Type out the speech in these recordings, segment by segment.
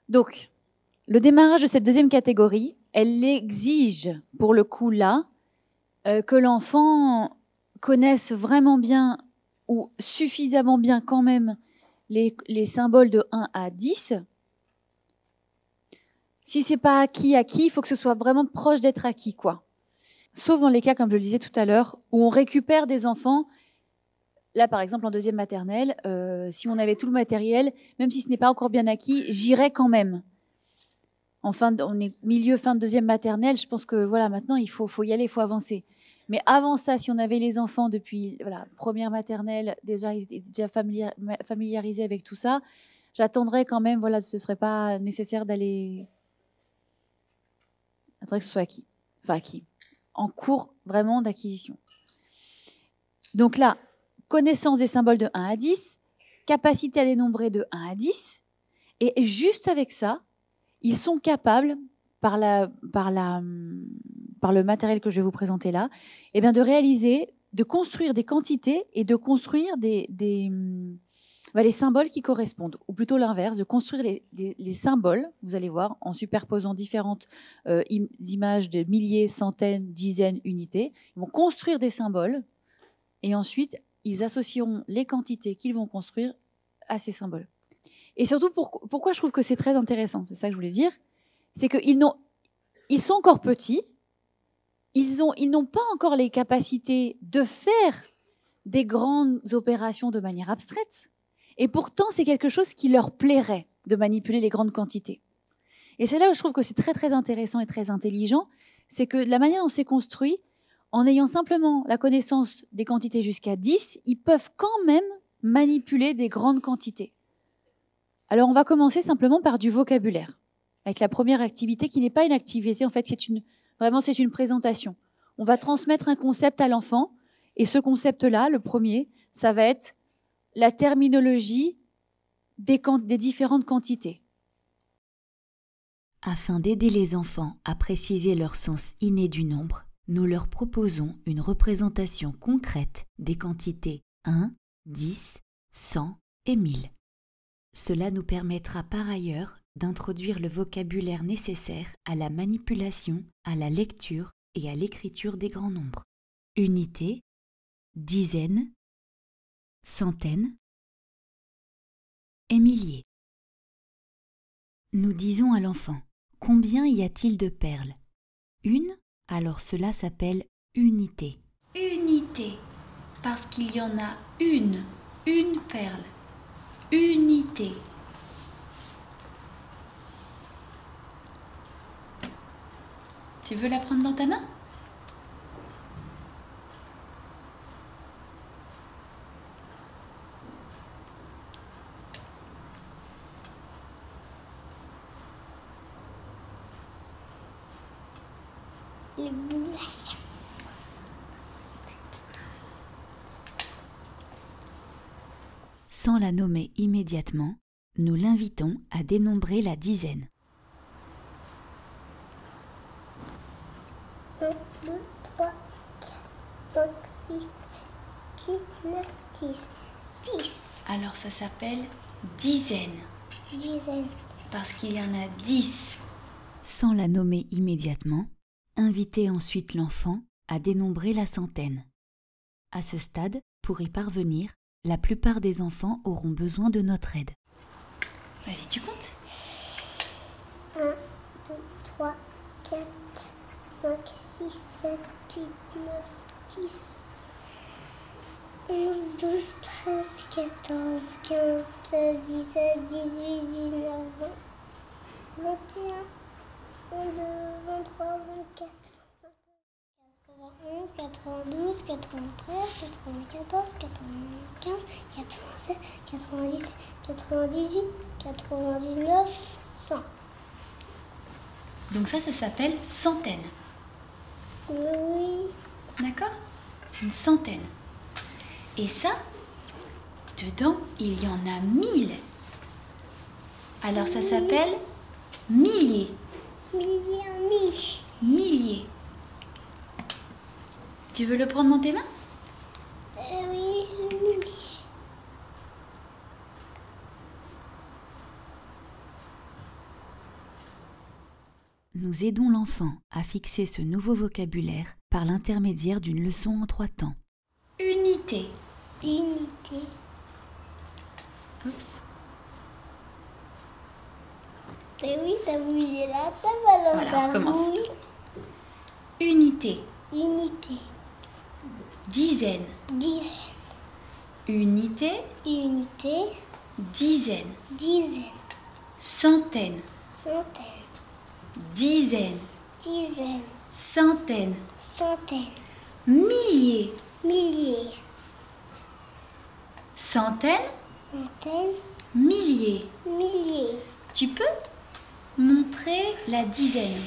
Donc, le démarrage de cette deuxième catégorie, elle exige, pour le coup là, que l'enfant connaisse vraiment bien ou suffisamment bien quand même les symboles de 1 à 10. Si c'est pas acquis, il faut que ce soit vraiment proche d'être acquis, quoi. Sauf dans les cas, comme je le disais tout à l'heure, où on récupère des enfants. Là, par exemple, en deuxième maternelle, si on avait tout le matériel, même si ce n'est pas encore bien acquis, j'irais quand même. On est milieu, fin de deuxième maternelle, je pense que voilà, maintenant, il faut y aller, il faut avancer. Mais avant ça, si on avait les enfants depuis première maternelle, déjà, ils étaient déjà familiarisés avec tout ça, j'attendrais quand même, voilà, ce ne serait pas nécessaire d'aller... J'attendrais que ce soit acquis. Enfin, acquis. En cours, vraiment, d'acquisition. Donc là, connaissance des symboles de 1 à 10, capacité à dénombrer de 1 à 10, et juste avec ça, ils sont capables, par le matériel que je vais vous présenter là, eh bien de réaliser, de construire des quantités et de construire les symboles qui correspondent, ou plutôt l'inverse, de construire les symboles, vous allez voir, en superposant différentes images de milliers, centaines, dizaines, unités. Ils vont construire des symboles, et ensuite, ils associeront les quantités qu'ils vont construire à ces symboles. Et surtout, pourquoi je trouve que c'est très intéressant, c'est ça que je voulais dire, c'est qu'ils sont encore petits, ils n'ont pas encore les capacités de faire des grandes opérations de manière abstraite, et pourtant, c'est quelque chose qui leur plairait de manipuler les grandes quantités. Et c'est là où je trouve que c'est très, très intéressant et très intelligent, c'est que la manière dont c'est construit, en ayant simplement la connaissance des quantités jusqu'à 10, ils peuvent quand même manipuler des grandes quantités. Alors, on va commencer simplement par du vocabulaire, avec la première activité qui n'est pas une activité, en fait, c'est une présentation. On va transmettre un concept à l'enfant, et ce concept-là, le premier, ça va être la terminologie des différentes quantités. Afin d'aider les enfants à préciser leur sens inné du nombre, nous leur proposons une représentation concrète des quantités 1, 10, 100 et 1000. Cela nous permettra par ailleurs d'introduire le vocabulaire nécessaire à la manipulation, à la lecture et à l'écriture des grands nombres. Unité, dizaines, centaines et milliers. Nous disons à l'enfant, combien y a-t-il de perles? Une? Alors cela s'appelle unité. Unité, parce qu'il y en a une perle. Unité. Tu veux la prendre dans ta main? Sans la nommer immédiatement, nous l'invitons à dénombrer la dizaine. 1, 2, 3, 4, 5, 6, 7, 8, 9, 10. 10. Alors ça s'appelle dizaine. Dizaine. Parce qu'il y en a 10. Sans la nommer immédiatement, invitez ensuite l'enfant à dénombrer la centaine. À ce stade, pour y parvenir, la plupart des enfants auront besoin de notre aide. Vas-y, tu comptes. 1, 2, 3, 4, 5, 6, 7, 8, 9, 10. 11, 12, 13, 14, 15, 16, 17, 18, 19, 20, 21, 22, 23, 24, 91, 92, 93, 94, 95, 96, 97, 98, 99, 100. Donc ça s'appelle centaine. Oui. D'accord? C'est une centaine. Et ça, dedans, il y en a 1000. Alors ça s'appelle milliers. Milliers. Tu veux le prendre dans tes mains? Oui. nous aidons l'enfant à fixer ce nouveau vocabulaire par l'intermédiaire d'une leçon en 3 temps. Unité. Unité. Oups. Oui, t'as bougé la table alors Voilà, ça on recommence. bouge. Unité. Unité. Dizaine. Dizaine. Unité. Unité. Dizaine. Dizaine. Centaine. Centaine. Dizaine. Dizaine. Centaine. Centaine. Milliers. Milliers. Centaine. Centaine. Milliers. Milliers. Tu peux montrer la dizaine.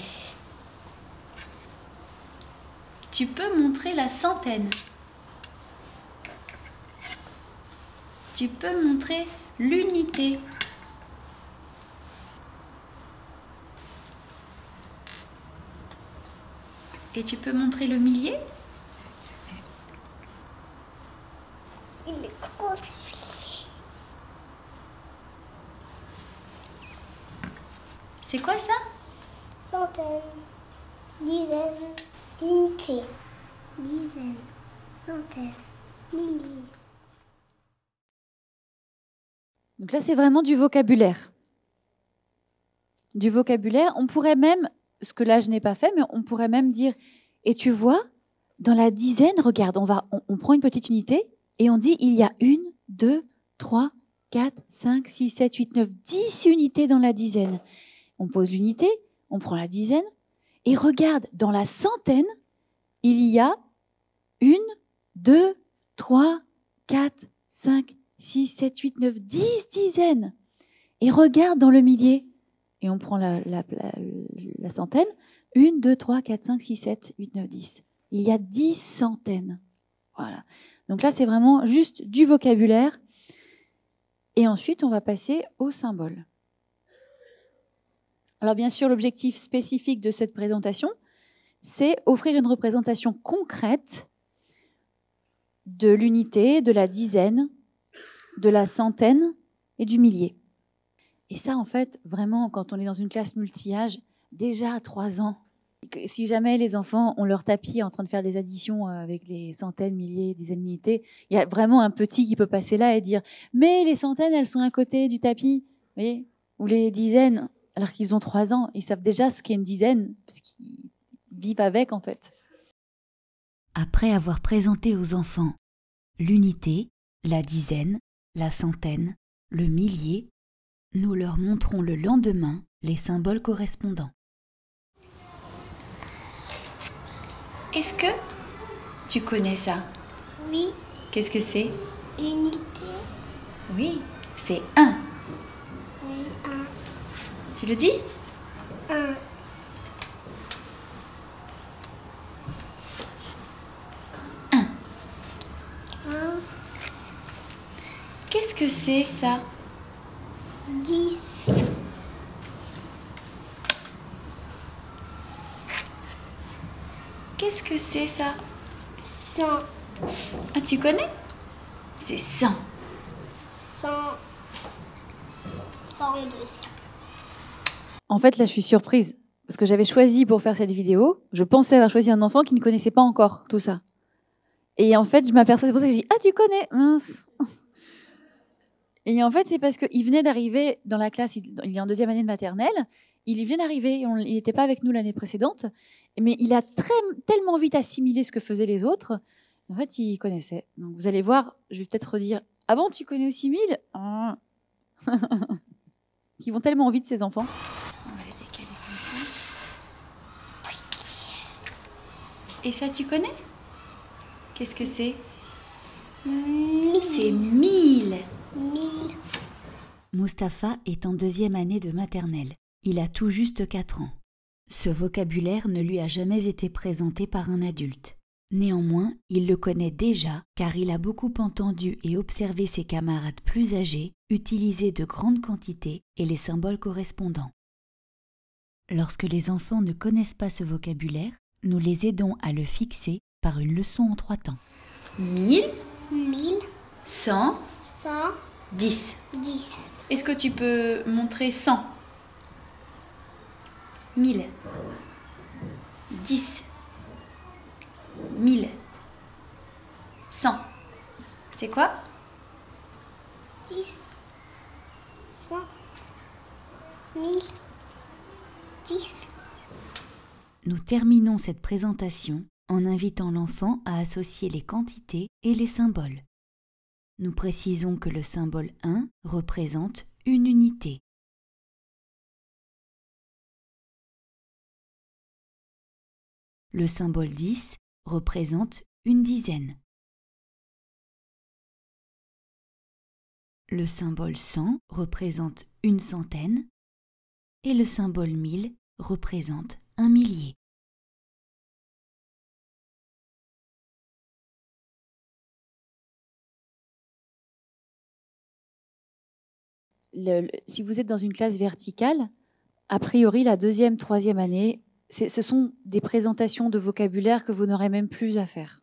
Tu peux montrer la centaine. Tu peux montrer l'unité. Et tu peux montrer le millier. Il est grand celui. C'est quoi ça? Centaine. Dizaine. Unité. Dizaine. Centaine. Milliers. Donc là, c'est vraiment du vocabulaire. Du vocabulaire. On pourrait même, ce que là, je n'ai pas fait, mais on pourrait même dire, et tu vois, dans la dizaine, regarde, on prend une petite unité et on dit, il y a 1, 2, 3, 4, 5, 6, 7, 8, 9, 10 unités dans la dizaine. On pose l'unité, on prend la dizaine, et regarde, dans la centaine, il y a 1, 2, 3, 4, 5, 6, 7, 8, 9, 10 dizaines. Et regarde dans le millier. Et on prend la centaine. 1, 2, 3, 4, 5, 6, 7, 8, 9, 10. Il y a 10 centaines. Voilà. Donc là, c'est vraiment juste du vocabulaire. Et ensuite, on va passer aux symboles. Alors bien sûr, l'objectif spécifique de cette présentation, c'est offrir une représentation concrète de l'unité, de la dizaine, de la centaine et du millier. Et ça, en fait, vraiment, quand on est dans une classe multi-âge, déjà à 3 ans, si jamais les enfants ont leur tapis en train de faire des additions avec les centaines, milliers, dizaines d'unités, il y a vraiment un petit qui peut passer là et dire « Mais les centaines, elles sont à côté du tapis. » Vous voyez ? Ou les dizaines, alors qu'ils ont 3 ans, ils savent déjà ce qu'est une dizaine, parce qu'ils vivent avec, en fait. Après avoir présenté aux enfants l'unité, la dizaine, la centaine, le millier, nous leur montrons le lendemain les symboles correspondants. Est-ce que tu connais ça? Oui. Qu'est-ce que c'est? Unité. Oui, c'est 1. Oui. Un. Tu le dis? 1. Qu'est-ce que c'est ça? 10. Qu'est-ce que c'est ça? 100. Ah, tu connais? C'est 100. 100. 102. En fait, là, je suis surprise. Parce que j'avais choisi pour faire cette vidéo, je pensais avoir choisi un enfant qui ne connaissait pas encore tout ça. Et en fait, je m'aperçois, c'est pour ça que je dis « Ah, tu connais !» Mince. Et en fait, c'est parce qu'il venait d'arriver dans la classe, il est en 2e année de maternelle, il vient d'arriver, il n'était pas avec nous l'année précédente, mais il a tellement vite assimilé ce que faisaient les autres, en fait, il connaissait. Donc vous allez voir, je vais peut-être redire « Ah bon, tu connais aussi 1000 ?» Qui vont tellement vite, ces enfants. On va les décaler comme ça. Et ça, tu connais? Qu'est-ce que c'est? 1000. C'est 1000. 1000. Mustapha est en 2e année de maternelle. Il a tout juste 4 ans. Ce vocabulaire ne lui a jamais été présenté par un adulte. Néanmoins, il le connaît déjà car il a beaucoup entendu et observé ses camarades plus âgés utiliser de grandes quantités et les symboles correspondants. Lorsque les enfants ne connaissent pas ce vocabulaire, nous les aidons à le fixer par une leçon en 3 temps. 1000, 1000. 100, 100. 10. 10. Est-ce que tu peux montrer 100? 1000, 10, 1000, 100. C'est quoi? 10, 100, 1000, 10. Nous terminons cette présentation en invitant l'enfant à associer les quantités et les symboles. Nous précisons que le symbole 1 représente une unité. Le symbole 10 représente une dizaine. Le symbole 100 représente une centaine et le symbole 1000 représente un millier. Si vous êtes dans une classe verticale, a priori, la deuxième, troisième année, ce sont des présentations de vocabulaire que vous n'aurez même plus à faire.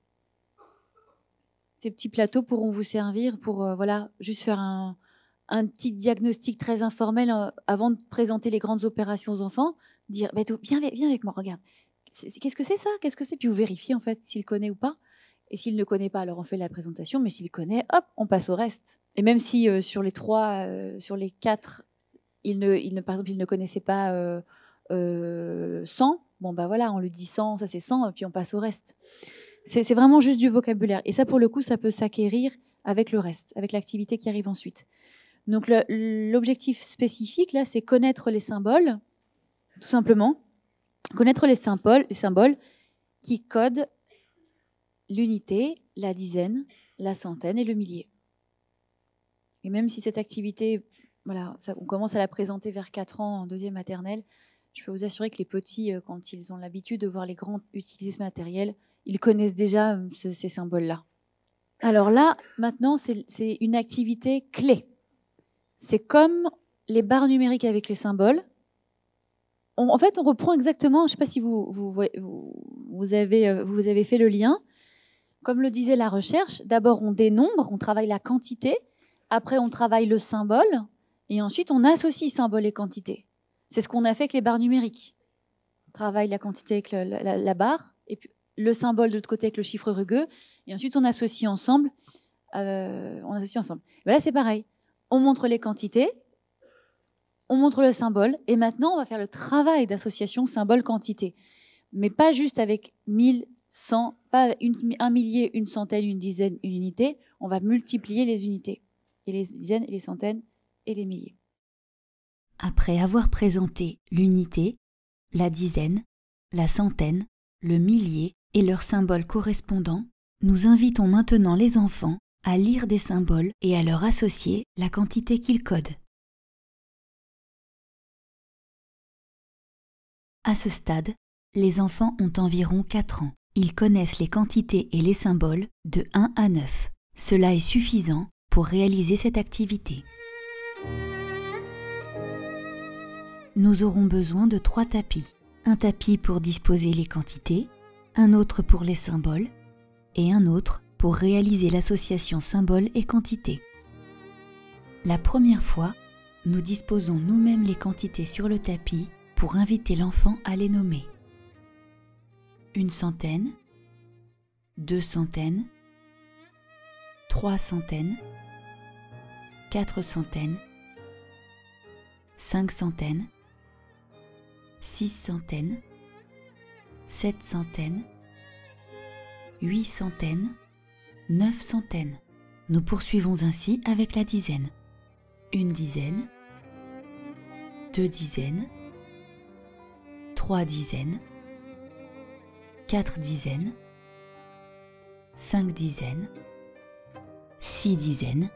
Ces petits plateaux pourront vous servir pour juste faire un petit diagnostic très informel avant de présenter les grandes opérations aux enfants. Dire, viens avec moi, regarde. Qu'est-ce que c'est ça? Qu'est-ce que c'est? Puis vous vérifiez en fait s'il connaît ou pas. Et s'il ne connaît pas, alors on fait la présentation. Mais s'il connaît, hop, on passe au reste. Et même si sur les 4, par exemple, il ne connaissait pas 100, on lui dit 100, ça c'est 100, et puis on passe au reste. C'est vraiment juste du vocabulaire. Et ça, pour le coup, ça peut s'acquérir avec le reste, avec l'activité qui arrive ensuite. Donc l'objectif spécifique, là, c'est connaître les symboles, tout simplement. Connaître les symboles qui codent l'unité, la dizaine, la centaine et le millier. Et même si cette activité, on commence à la présenter vers 4 ans en deuxième maternelle, je peux vous assurer que les petits, quand ils ont l'habitude de voir les grands utiliser ce matériel, ils connaissent déjà ces symboles-là. Alors là, maintenant, c'est une activité clé. C'est comme les barres numériques avec les symboles. En fait, on reprend exactement, je ne sais pas si vous avez fait le lien. Comme le disait la recherche, d'abord on dénombre, on travaille la quantité, après on travaille le symbole, et ensuite on associe symbole et quantité. C'est ce qu'on a fait avec les barres numériques. On travaille la quantité avec la barre, et puis le symbole de l'autre côté avec le chiffre rugueux, et ensuite on associe ensemble. Et là c'est pareil. On montre les quantités, on montre le symbole, et maintenant on va faire le travail d'association symbole-quantité. Mais pas juste avec 1000, 100, pas un millier, une centaine, une dizaine, une unité. On va multiplier les unités, et les dizaines, et les centaines, et les milliers. Après avoir présenté l'unité, la dizaine, la centaine, le millier et leurs symboles correspondants, nous invitons maintenant les enfants à lire des symboles et à leur associer la quantité qu'ils codent. À ce stade, les enfants ont environ 4 ans. Ils connaissent les quantités et les symboles de 1 à 9. Cela est suffisant pour réaliser cette activité. Nous aurons besoin de 3 tapis. Un tapis pour disposer les quantités, un autre pour les symboles et un autre pour réaliser l'association symbole et quantité. La première fois, nous disposons nous-mêmes les quantités sur le tapis pour inviter l'enfant à les nommer. 1 centaine, 2 centaines, 3 centaines, 4 centaines, 5 centaines, 6 centaines, 7 centaines, 8 centaines, 9 centaines. Nous poursuivons ainsi avec la dizaine. 1 dizaine, 2 dizaines, 3 dizaines, 4 dizaines, 5 dizaines, 6 dizaines,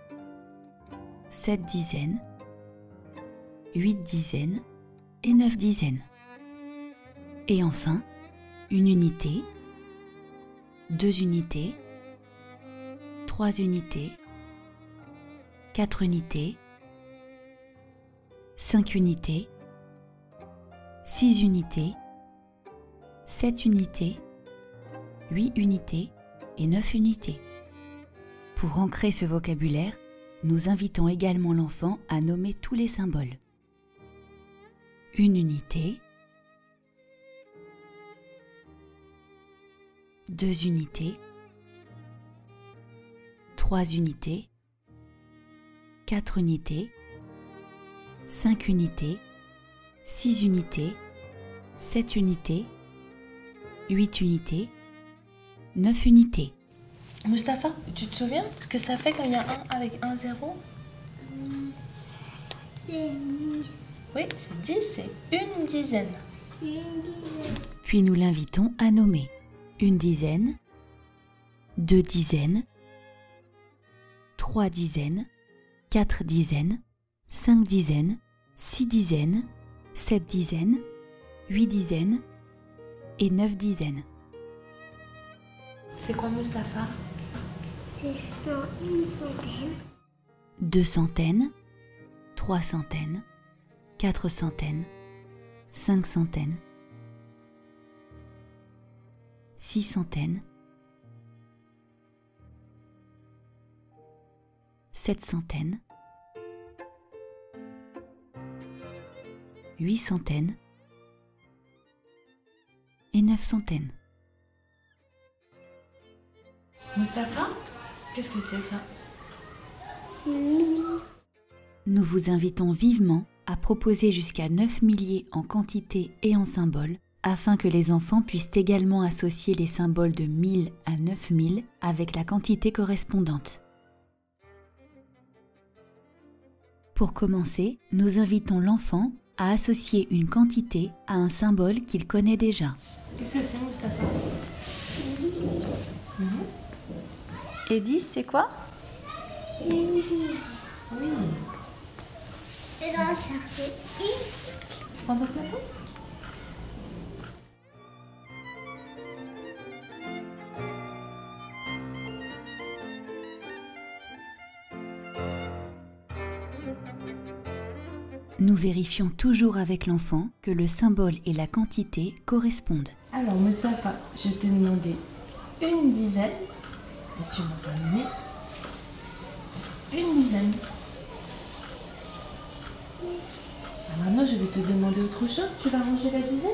7 dizaines, 8 dizaines et 9 dizaines. Et enfin, 1 unité, 2 unités, 3 unités, 4 unités, 5 unités, 6 unités, 7 unités, 8 unités et 9 unités. Pour ancrer ce vocabulaire, nous invitons également l'enfant à nommer tous les symboles. 1 unité, 2 unités, 3 unités, 4 unités, 5 unités, 6 unités, 7 unités, 8 unités, 9 unités. Mustapha, tu te souviens ce que ça fait quand il y a 1 avec 1, 0? C'est 10. Oui, c'est 10, c'est une dizaine. Une dizaine. Puis nous l'invitons à nommer une dizaine, 2 dizaines, 3 dizaines, 4 dizaines, 5 dizaines, 6 dizaines, 7 dizaines, 8 dizaines et 9 dizaines. C'est quoi Mustapha? C'est 100, une centaine. 2 centaines, 3 centaines, 4 centaines, 5 centaines, 6 centaines, 7 centaines, 8 centaines et 9 centaines. Mustapha, qu'est-ce que c'est ça? 1000. Nous vous invitons vivement à proposer jusqu'à 9 milliers en quantité et en symboles, afin que les enfants puissent également associer les symboles de 1000 à 9000 avec la quantité correspondante. Pour commencer, nous invitons l'enfant à associer une quantité à un symbole qu'il connaît déjà. Qu'est-ce que c'est Mustapha? 10. Et 10, c'est quoi? Une dizaine. Oui. Je vais en chercher une. Tu prends ton plateau? Nous vérifions toujours avec l'enfant que le symbole et la quantité correspondent. Alors Mustapha, je t'ai demandé une dizaine et tu m'as ramené une dizaine. Alors maintenant je vais te demander autre chose. Tu vas ranger la dizaine?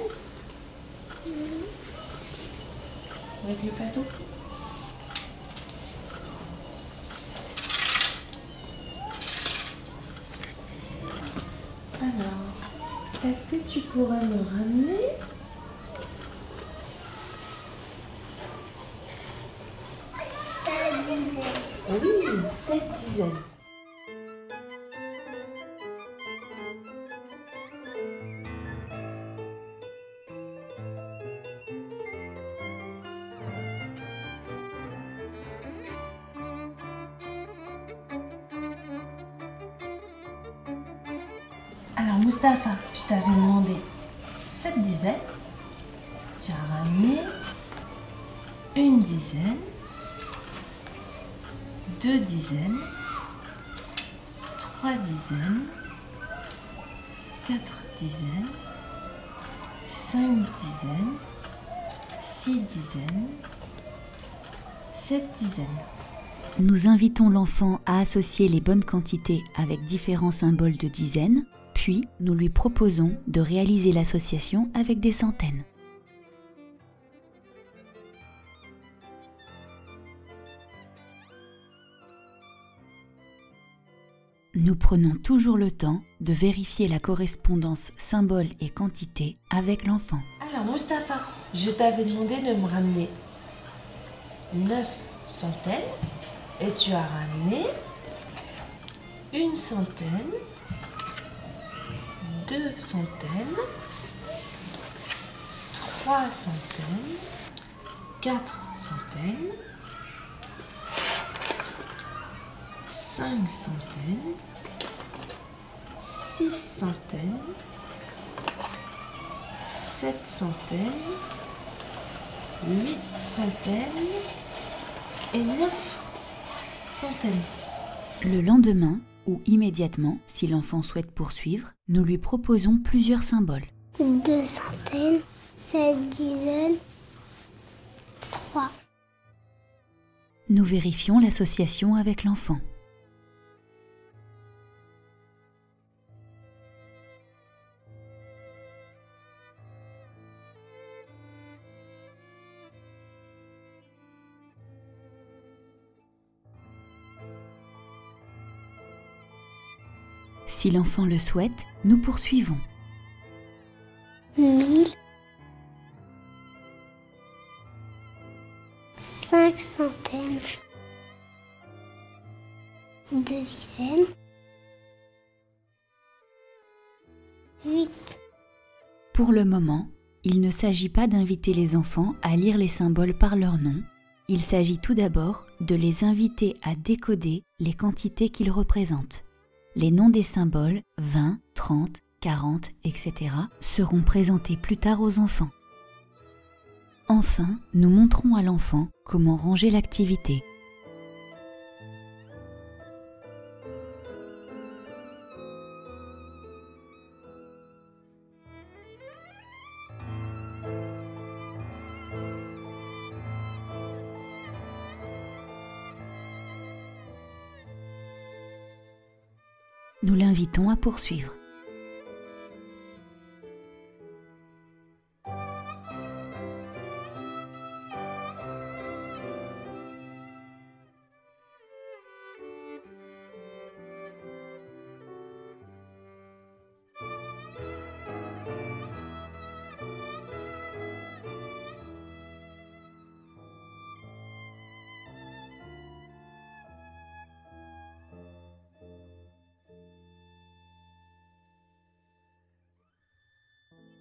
Avec le plateau? Alors, est-ce que tu pourrais me ramener C'est dizaine. Oui, 7 dizaines. Alors Mustapha, je t'avais demandé 7 dizaines. Tu as ramené une dizaine, 2 dizaines, 3 dizaines, 4 dizaines, 5 dizaines, 6 dizaines, 7 dizaines. Nous invitons l'enfant à associer les bonnes quantités avec différents symboles de dizaines, puis nous lui proposons de réaliser l'association avec des centaines. Nous prenons toujours le temps de vérifier la correspondance symbole et quantité avec l'enfant. Alors Mustapha, je t'avais demandé de me ramener 9 centaines et tu as ramené une centaine, 2 centaines, 3 centaines, 4 centaines, 5 centaines, 6 centaines, 7 centaines, 8 centaines et 9 centaines. Le lendemain, ou immédiatement, si l'enfant souhaite poursuivre, nous lui proposons plusieurs symboles. 2 centaines. 7 dizaines. 3. Nous vérifions l'association avec l'enfant. Si l'enfant le souhaite, nous poursuivons. 1000, 5 centaines, 2 dizaines, 8. Pour le moment, il ne s'agit pas d'inviter les enfants à lire les symboles par leur nom. Il s'agit tout d'abord de les inviter à décoder les quantités qu'ils représentent. Les noms des symboles 20, 30, 40, etc. seront présentés plus tard aux enfants. Enfin, nous montrons à l'enfant comment ranger l'activité. Nous l'invitons à poursuivre.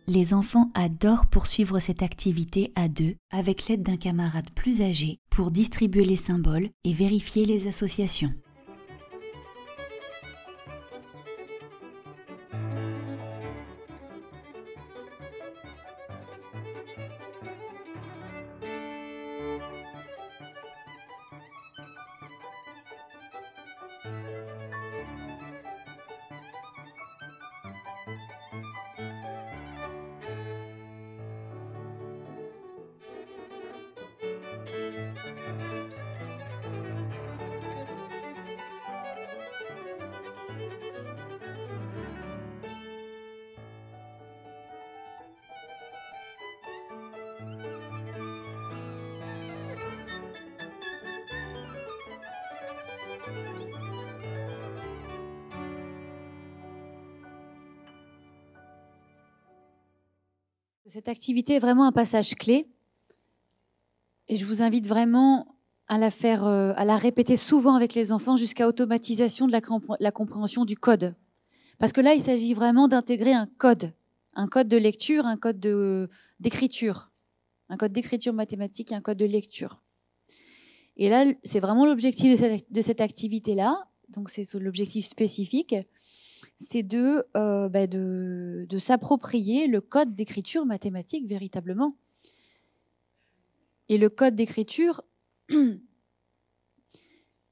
Les enfants adorent poursuivre cette activité à deux avec l'aide d'un camarade plus âgé pour distribuer les symboles et vérifier les associations. Cette activité est vraiment un passage clé et je vous invite vraiment à la faire, à la répéter souvent avec les enfants jusqu'à automatisation de la compréhension du code. Parce que là, il s'agit vraiment d'intégrer un code de lecture, un code d'écriture, un code d'écriture mathématique et un code de lecture. Et là, c'est vraiment l'objectif de cette activité-là, donc c'est l'objectif spécifique, c'est de s'approprier le code d'écriture mathématique véritablement. Et le code d'écriture, il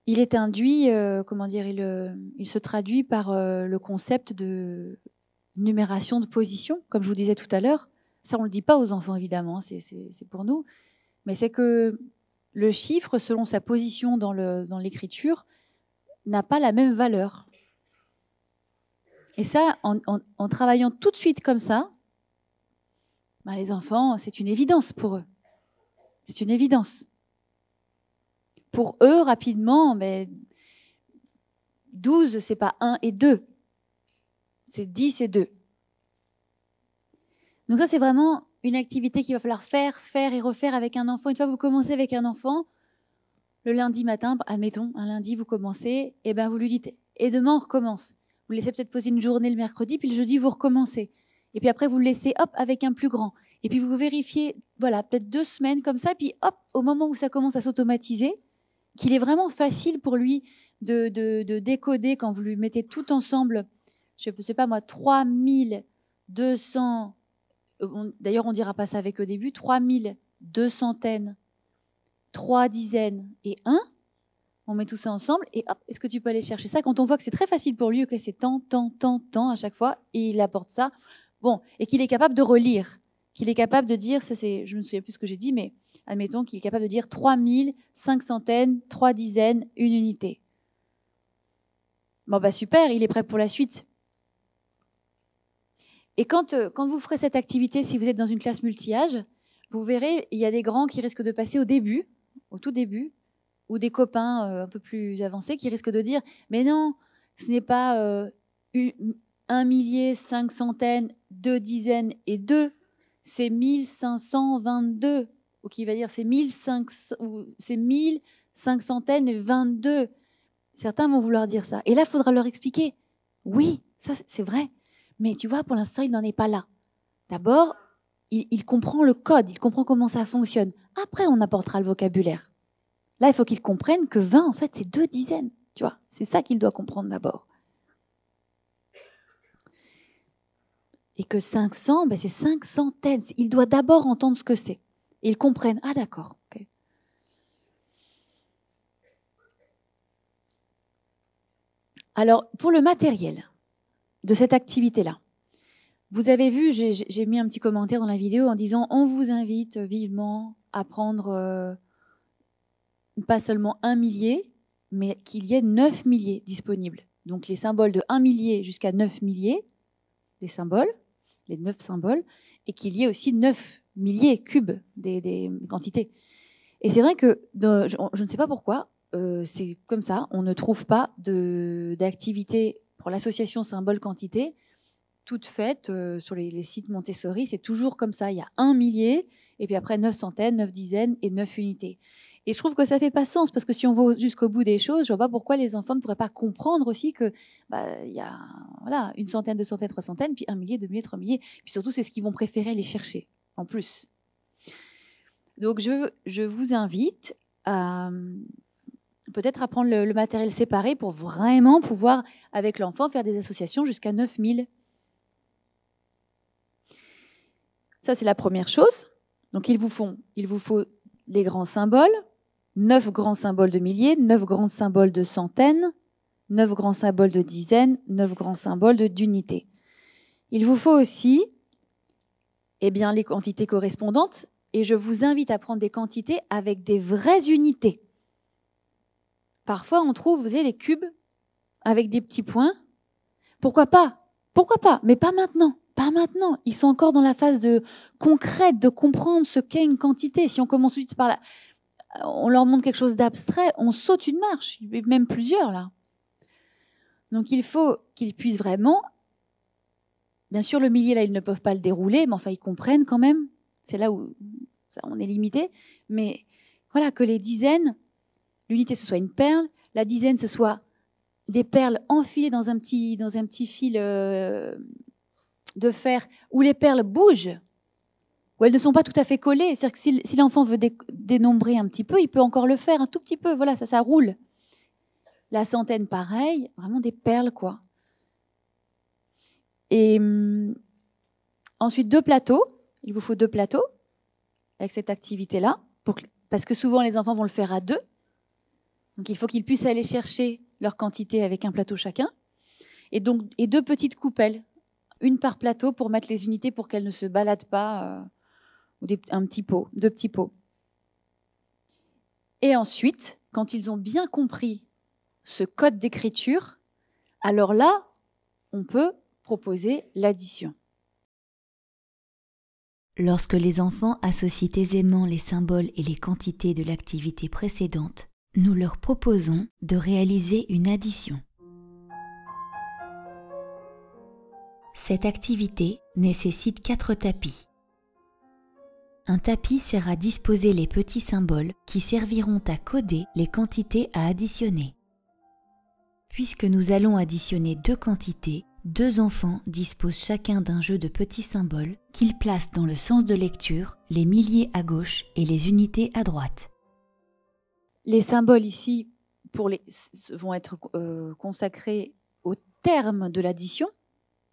est induit, il se traduit par le concept de numération de position, comme je vous disais tout à l'heure. Ça, on ne le dit pas aux enfants, évidemment, c'est pour nous. Mais c'est que le chiffre, selon sa position dans l'écriture, n'a pas la même valeur. Et ça, en travaillant tout de suite comme ça, les enfants, c'est une évidence pour eux. C'est une évidence. Pour eux, rapidement, 12, c'est pas 1 et 2. C'est 10 et 2. Donc ça, c'est vraiment une activité qu'il va falloir faire et refaire avec un enfant. Une fois que vous commencez avec un enfant, le lundi matin, admettons, un lundi, vous commencez, et vous lui dites, et demain, on recommence. Vous le laissez peut-être poser une journée le mercredi, puis le jeudi, vous recommencez. Et puis après, vous le laissez, avec un plus grand. Et puis vous vérifiez, peut-être 2 semaines comme ça, puis au moment où ça commence à s'automatiser, qu'il est vraiment facile pour lui de décoder quand vous lui mettez tout ensemble, je ne sais pas moi, 3200, d'ailleurs on ne dira pas ça avec au début, 3200 centaines, 3 dizaines et 1, on met tout ça ensemble et est-ce que tu peux aller chercher ça? Quand on voit que c'est très facile pour lui, que c'est tant à chaque fois, et il apporte ça, et qu'il est capable de relire, qu'il est capable de dire, je ne me souviens plus ce que j'ai dit, mais admettons qu'il est capable de dire 3000, 5 centaines, 3 dizaines, 1 unité. Super, il est prêt pour la suite. Et quand vous ferez cette activité, si vous êtes dans une classe multi-âge, vous verrez, il y a des grands qui risquent de passer au tout début, ou des copains un peu plus avancés qui risquent de dire « Mais non, ce n'est pas un millier, 5 centaines, 2 dizaines et 2, c'est 1522. Ou qui va dire c'est 1500, ou c'est 1500 centaines et 22. Certains vont vouloir dire ça. Et là, il faudra leur expliquer. Oui, ça c'est vrai. Mais tu vois, pour l'instant, il n'en est pas là. D'abord, il comprend le code, il comprend comment ça fonctionne. Après, on apportera le vocabulaire. Là, il faut qu'il comprenne que 20, en fait, c'est 2 dizaines. Tu vois, c'est ça qu'il doit comprendre d'abord. Et que 500, c'est 5 centaines. Il doit d'abord entendre ce que c'est. Et ils comprennent. Ah, d'accord. Okay. Alors, pour le matériel de cette activité-là, vous avez vu, j'ai mis un petit commentaire dans la vidéo en disant « On vous invite vivement à prendre pas seulement 1 millier, mais qu'il y ait 9 milliers disponibles. » Donc, les symboles de 1 millier jusqu'à 9 milliers, les symboles, les 9 symboles, et qu'il y ait aussi 9 milliers cubes des quantités. Et c'est vrai que, je ne sais pas pourquoi, c'est comme ça, on ne trouve pas d'activité pour l'association symbole-quantité toute faite sur les sites Montessori. C'est toujours comme ça, il y a 1 millier, et puis après 9 centaines, 9 dizaines et 9 unités. Et je trouve que ça ne fait pas sens, parce que si on va jusqu'au bout des choses, je ne vois pas pourquoi les enfants ne pourraient pas comprendre aussi que y a voilà, 1 centaine, 2 centaines, 3 centaines, puis 1 millier, 2 milliers, 3 milliers. Puis surtout, c'est ce qu'ils vont préférer aller chercher, en plus. Donc, je vous invite à peut-être à prendre le matériel séparé pour vraiment pouvoir, avec l'enfant, faire des associations jusqu'à 9000. Ça, c'est la première chose. Donc, il vous faut les grands symboles, 9 grands symboles de milliers, 9 grands symboles de centaines, 9 grands symboles de dizaines, 9 grands symboles d'unités. Il vous faut aussi les quantités correspondantes, et je vous invite à prendre des quantités avec des vraies unités. Parfois, on trouve, vous savez, des cubes avec des petits points. Pourquoi pas? Pourquoi pas? Mais pas maintenant. Pas maintenant. Ils sont encore dans la phase concrète, de comprendre ce qu'est une quantité. Si on commence tout de suite par là, on leur montre quelque chose d'abstrait, on saute une marche, même plusieurs là. Donc il faut qu'ils puissent vraiment, bien sûr le millier là ils ne peuvent pas le dérouler, mais enfin ils comprennent quand même, c'est là où on est limité, mais voilà, que les dizaines, l'unité ce soit une perle, la dizaine ce soit des perles enfilées dans un petit fil de fer où les perles bougent, où elles ne sont pas tout à fait collées. C'est-à-dire que si l'enfant veut dénombrer un petit peu, il peut encore le faire un tout petit peu. Voilà, ça roule. La centaine, pareil, vraiment des perles, quoi. Et ensuite, 2 plateaux. Il vous faut 2 plateaux avec cette activité-là, parce que souvent, les enfants vont le faire à 2. Donc, il faut qu'ils puissent aller chercher leur quantité avec un plateau chacun. Et 2 petites coupelles, une par plateau pour mettre les unités pour qu'elles ne se baladent pas. Ou 2 petits pots. Et ensuite, quand ils ont bien compris ce code d'écriture, alors là, on peut proposer l'addition. Lorsque les enfants associent aisément les symboles et les quantités de l'activité précédente, nous leur proposons de réaliser une addition. Cette activité nécessite 4 tapis. Un tapis sert à disposer les petits symboles qui serviront à coder les quantités à additionner. Puisque nous allons additionner 2 quantités, 2 enfants disposent chacun d'un jeu de petits symboles qu'ils placent dans le sens de lecture, les milliers à gauche et les unités à droite. Les symboles ici vont être consacrés au terme de l'addition.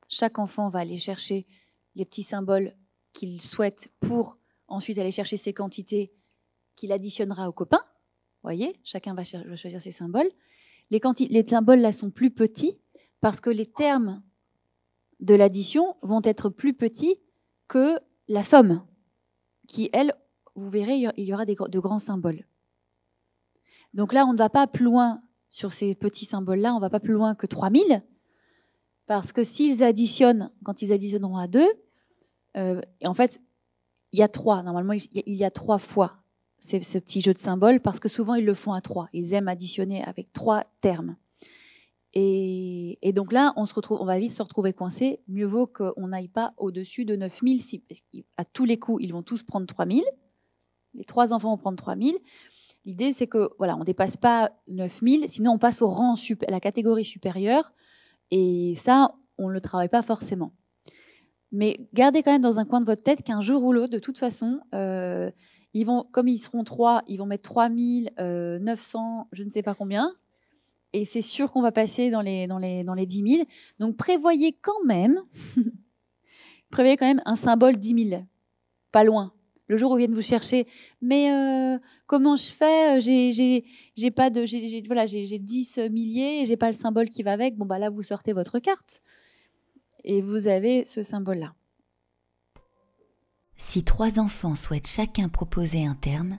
Chaque enfant va aller chercher les petits symboles qu'il souhaite pour ensuite aller chercher ses quantités qu'il additionnera aux copains. Vous voyez, chacun va choisir ses symboles. Les symboles là sont plus petits parce que les termes de l'addition vont être plus petits que la somme, qui, elle, vous verrez, il y aura de grands symboles. Donc là, on ne va pas plus loin sur ces petits symboles-là, on ne va pas plus loin que 3000, parce que s'ils additionnent, quand ils additionneront à 2, et en fait, il y a 3, normalement, il y a 3 fois ce petit jeu de symboles, parce que souvent, ils le font à 3. Ils aiment additionner avec 3 termes. Et donc là, on va vite se retrouver coincé. Mieux vaut qu'on n'aille pas au-dessus de 9000. Parce qu'à tous les coups, ils vont tous prendre 3000. Les 3 enfants vont prendre 3000. L'idée, c'est que voilà, on ne dépasse pas 9000, sinon on passe au rang à la catégorie supérieure. Et ça, on ne le travaille pas forcément. Mais gardez quand même dans un coin de votre tête qu'un jour ou l'autre, de toute façon, comme ils seront 3, ils vont mettre 3900, je ne sais pas combien. Et c'est sûr qu'on va passer dans les 10 000. Donc prévoyez quand même un symbole 10 000. Pas loin. Le jour où ils viennent vous chercher. Mais comment je fais ? J'ai pas de, j'ai 10 milliers et j'ai pas le symbole qui va avec. Bon, bah là, vous sortez votre carte. Et vous avez ce symbole-là. Si 3 enfants souhaitent chacun proposer un terme,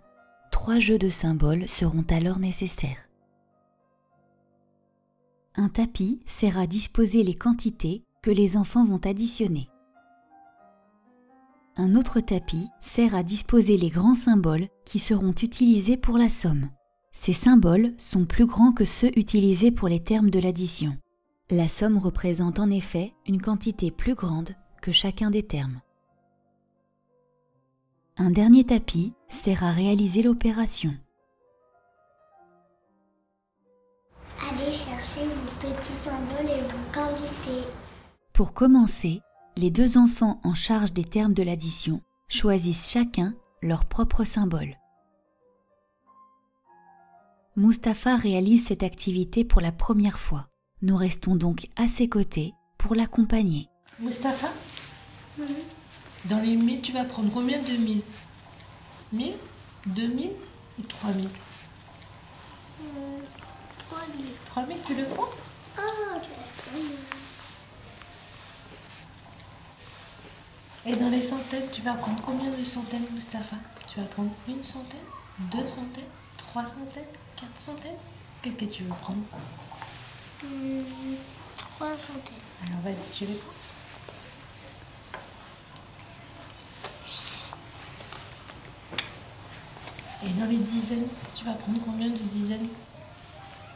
3 jeux de symboles seront alors nécessaires. Un tapis sert à disposer les quantités que les enfants vont additionner. Un autre tapis sert à disposer les grands symboles qui seront utilisés pour la somme. Ces symboles sont plus grands que ceux utilisés pour les termes de l'addition. La somme représente en effet une quantité plus grande que chacun des termes. Un dernier tapis sert à réaliser l'opération. Allez chercher vos petits symboles et vos quantités. Pour commencer, les 2 enfants en charge des termes de l'addition choisissent chacun leur propre symbole. Mustapha réalise cette activité pour la première fois. Nous restons donc à ses côtés pour l'accompagner. Mustapha, dans les 1000, tu vas prendre combien de 1000 1000, 2000 ou 3000 3000. 3000, tu le prends? Et dans les centaines, tu vas prendre combien de centaines, Mustapha? Tu vas prendre 1 centaine, 2 centaines, 3 centaines, 4 centaines? Qu'est-ce que tu veux prendre? 3 centaines. Alors vas-y, tu les prends. Et dans les dizaines, tu vas prendre combien de dizaines?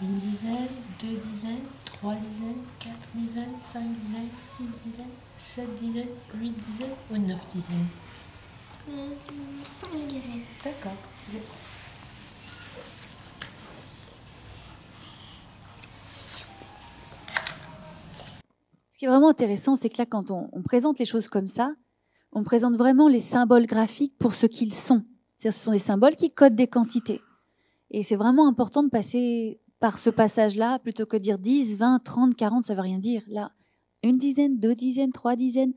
1 dizaine, 2 dizaines, 3 dizaines, 4 dizaines, 5 dizaines, 6 dizaines, 7 dizaines, 8 dizaines ou 9 dizaines? 5 dizaines. D'accord, tu les prends. Ce qui est vraiment intéressant, c'est que là, quand on présente les choses comme ça, on présente vraiment les symboles graphiques pour ce qu'ils sont. C'est-à-dire, ce sont des symboles qui codent des quantités. Et c'est vraiment important de passer par ce passage-là, plutôt que de dire 10, 20, 30, 40, ça ne veut rien dire. Là, 1 dizaine, 2 dizaines, 3 dizaines,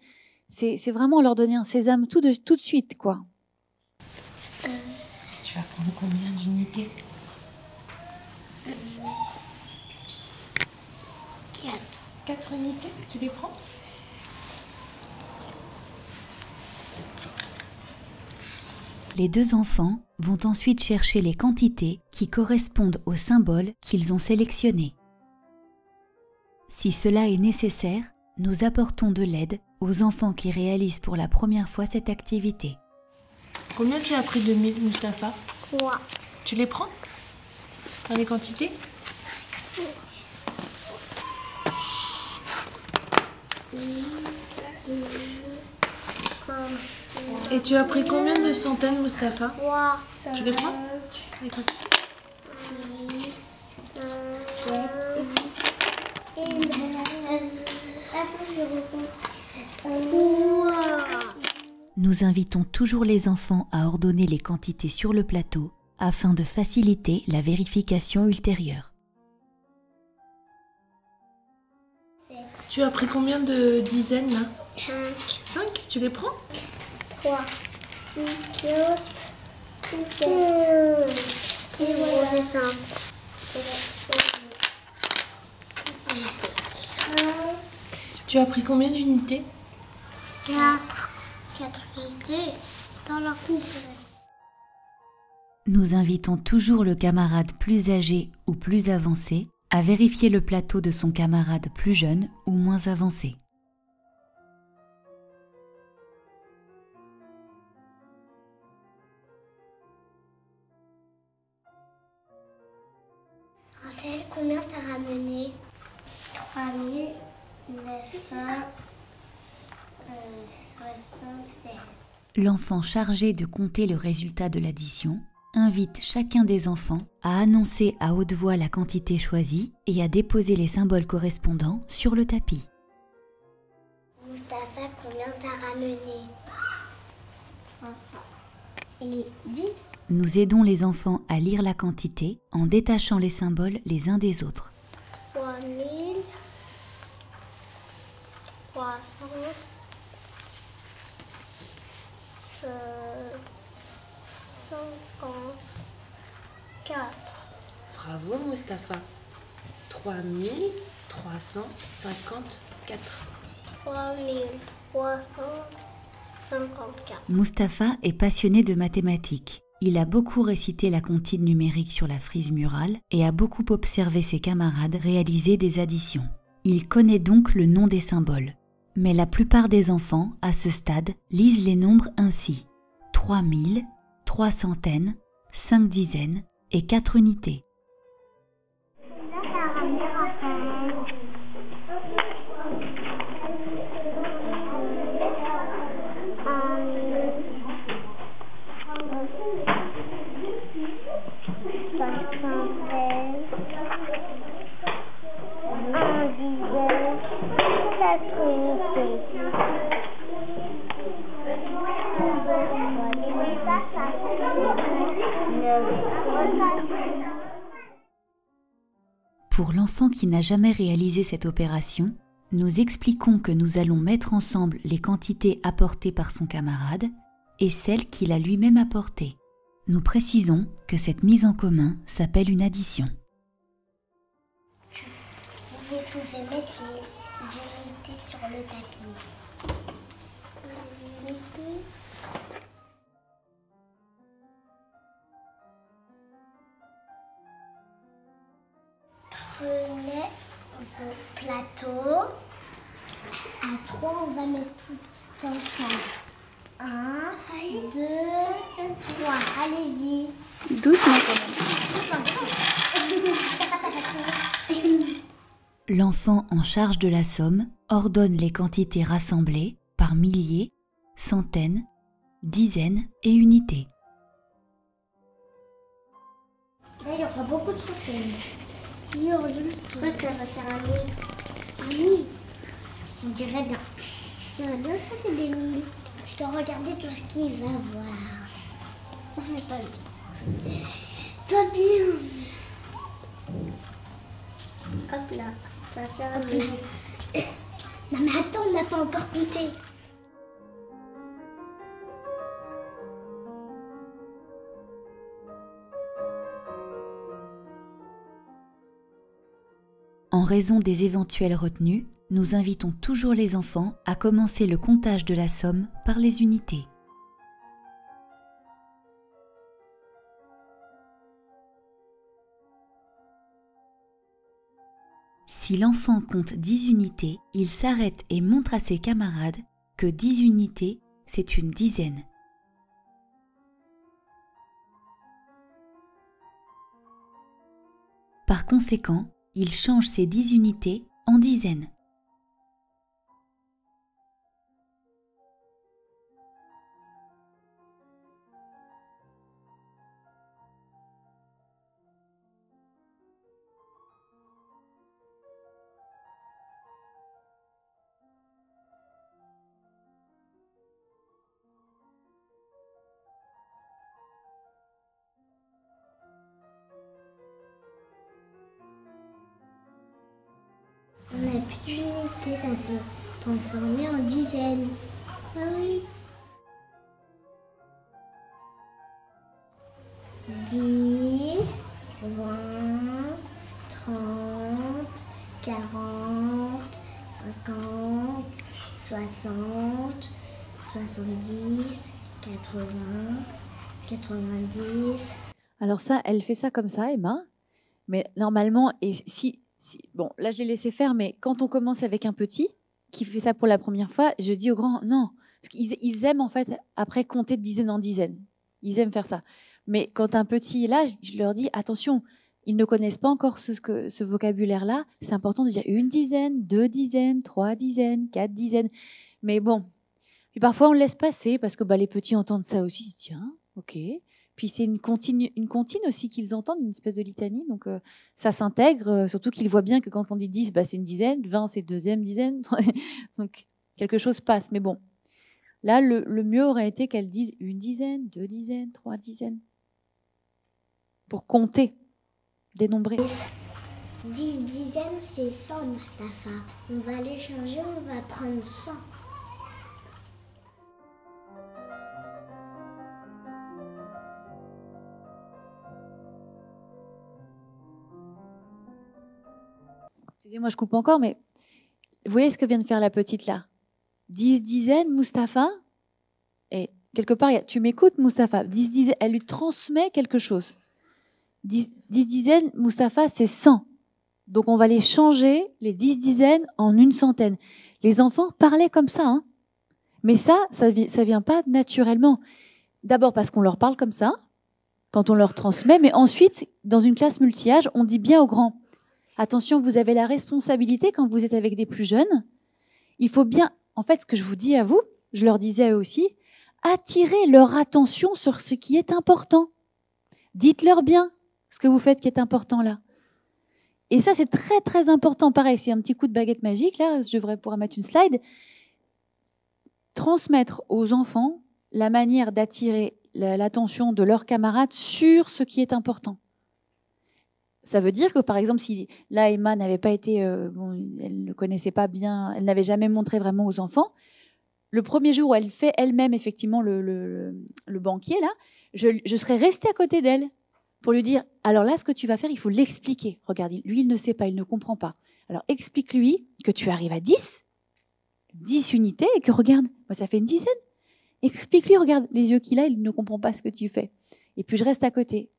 c'est vraiment leur donner un sésame tout de suite, quoi. Tu vas prendre combien d'unités? 4. 4 unités, tu les prends? Les 2 enfants vont ensuite chercher les quantités qui correspondent aux symboles qu'ils ont sélectionnés. Si cela est nécessaire, nous apportons de l'aide aux enfants qui réalisent pour la première fois cette activité. Combien tu as pris de 1000, Mustapha? 3. Tu les prends? Dans les quantités? Et tu as pris combien de centaines, Mustapha? 3. Tu les prends? Les quantités? Nous invitons toujours les enfants à ordonner les quantités sur le plateau afin de faciliter la vérification ultérieure. Tu as pris combien de dizaines là? 5. 5? Tu les prends? 3. 4. 7. C'est ça. Tu as pris combien d'unités? 4. 4 unités dans la coupe. Nous invitons toujours le camarade plus âgé ou plus avancé à vérifier le plateau de son camarade plus jeune ou moins avancé. Raphaël, combien t'as ramené? 3976. L'enfant chargé de compter le résultat de l'addition invite chacun des enfants à annoncer à haute voix la quantité choisie et à déposer les symboles correspondants sur le tapis. Mustapha, combien t'as ramené? Il dit. Nous aidons les enfants à lire la quantité en détachant les symboles les uns des autres. 3354. Bravo Mustapha. 3354. 3354. Mustapha est passionné de mathématiques. Il a beaucoup récité la comptine numérique sur la frise murale et a beaucoup observé ses camarades réaliser des additions. Il connaît donc le nom des symboles. Mais la plupart des enfants, à ce stade, lisent les nombres ainsi. 3000, 3 centaines, 5 dizaines et 4 unités. Pour l'enfant qui n'a jamais réalisé cette opération, nous expliquons que nous allons mettre ensemble les quantités apportées par son camarade et celles qu'il a lui-même apportées. Nous précisons que cette mise en commun s'appelle une addition. Vous pouvez mettre les unités sur le tapis. Prenez vos plateaux. À 3, on va mettre tout ensemble. 1, 2, 3. Allez-y. Doucement quand même. L'enfant en charge de la somme ordonne les quantités rassemblées par milliers, centaines, dizaines et unités. Là, il y aura beaucoup de centaines. Il y aura juste truc, ça va faire un 1000. Un 1000. On dirait bien. On dirait bien que ça, c'est des 1000. Parce que regardez tout ce qu'il va voir. Ça fait pas bien. Pas bien. Hop là. Ça va faire un 1000. Non mais attends, on n'a pas encore compté. En raison des éventuelles retenues, nous invitons toujours les enfants à commencer le comptage de la somme par les unités. Si l'enfant compte 10 unités, il s'arrête et montre à ses camarades que 10 unités, c'est une dizaine. Par conséquent, il change ces 10 unités en dizaines. On n'a plus d'unités, ça s'est transformé en dizaines. Ah oui. 10, 20, 30, 40, 50, 60, 70, 80, 90. Alors ça, elle fait ça comme ça, Emma. Mais normalement, et bon, là, je l'ai laissé faire, mais quand on commence avec un petit qui fait ça pour la première fois, je dis aux grands, non. Parce qu'ils aiment, en fait, après, compter de dizaine en dizaine. Ils aiment faire ça. Mais quand un petit est là, je leur dis, attention, ils ne connaissent pas encore ce vocabulaire-là. C'est important de dire 1 dizaine, 2 dizaines, 3 dizaines, 4 dizaines. Mais bon, puis parfois on le laisse passer parce que les petits entendent ça aussi. Ils disent, tiens, ok. Puis c'est une comptine aussi qu'ils entendent, une espèce de litanie. Donc ça s'intègre, surtout qu'ils voient bien que quand on dit 10, c'est une dizaine, 20, c'est deuxième dizaine. Donc quelque chose passe. Mais bon, là, le mieux aurait été qu'elles disent 1 dizaine, 2 dizaines, 3 dizaines. Pour compter, dénombrer. 10 dizaines, c'est 100, Mustapha. On va aller changer, on va prendre 100. Excusez-moi, je coupe encore, mais vous voyez ce que vient de faire la petite là? 10 dizaines, Mustapha. Et quelque part, tu m'écoutes, Mustapha. 10 dizaines, elle lui transmet quelque chose. 10 dizaines, Mustapha, c'est 100. Donc on va les changer, les 10 dizaines, en 1 centaine. Les enfants parlaient comme ça, hein. Mais ça vient pas naturellement. D'abord parce qu'on leur parle comme ça, quand on leur transmet, mais ensuite, dans une classe multi-âge, on dit bien aux grands. Attention, vous avez la responsabilité quand vous êtes avec des plus jeunes. Il faut bien, en fait, ce que je vous dis à vous, je leur disais à eux aussi, attirer leur attention sur ce qui est important. Dites-leur bien ce que vous faites qui est important là. Et ça, c'est très, très important. Pareil, c'est un petit coup de baguette magique. Là, je devrais pouvoir mettre une slide. Transmettre aux enfants la manière d'attirer l'attention de leurs camarades sur ce qui est important. Ça veut dire que, par exemple, si là, Emma n'avait pas été... elle ne connaissait pas bien, elle n'avait jamais montré vraiment aux enfants. Le premier jour où elle fait elle-même, effectivement, le banquier, là, je serais restée à côté d'elle pour lui dire, alors là, ce que tu vas faire, il faut l'expliquer. Regarde, lui, il ne sait pas, il ne comprend pas. Alors, explique-lui que tu arrives à 10 unités et que, regarde, ça fait une dizaine. Explique-lui, regarde, les yeux qu'il a, il ne comprend pas ce que tu fais. Et puis, je reste à côté.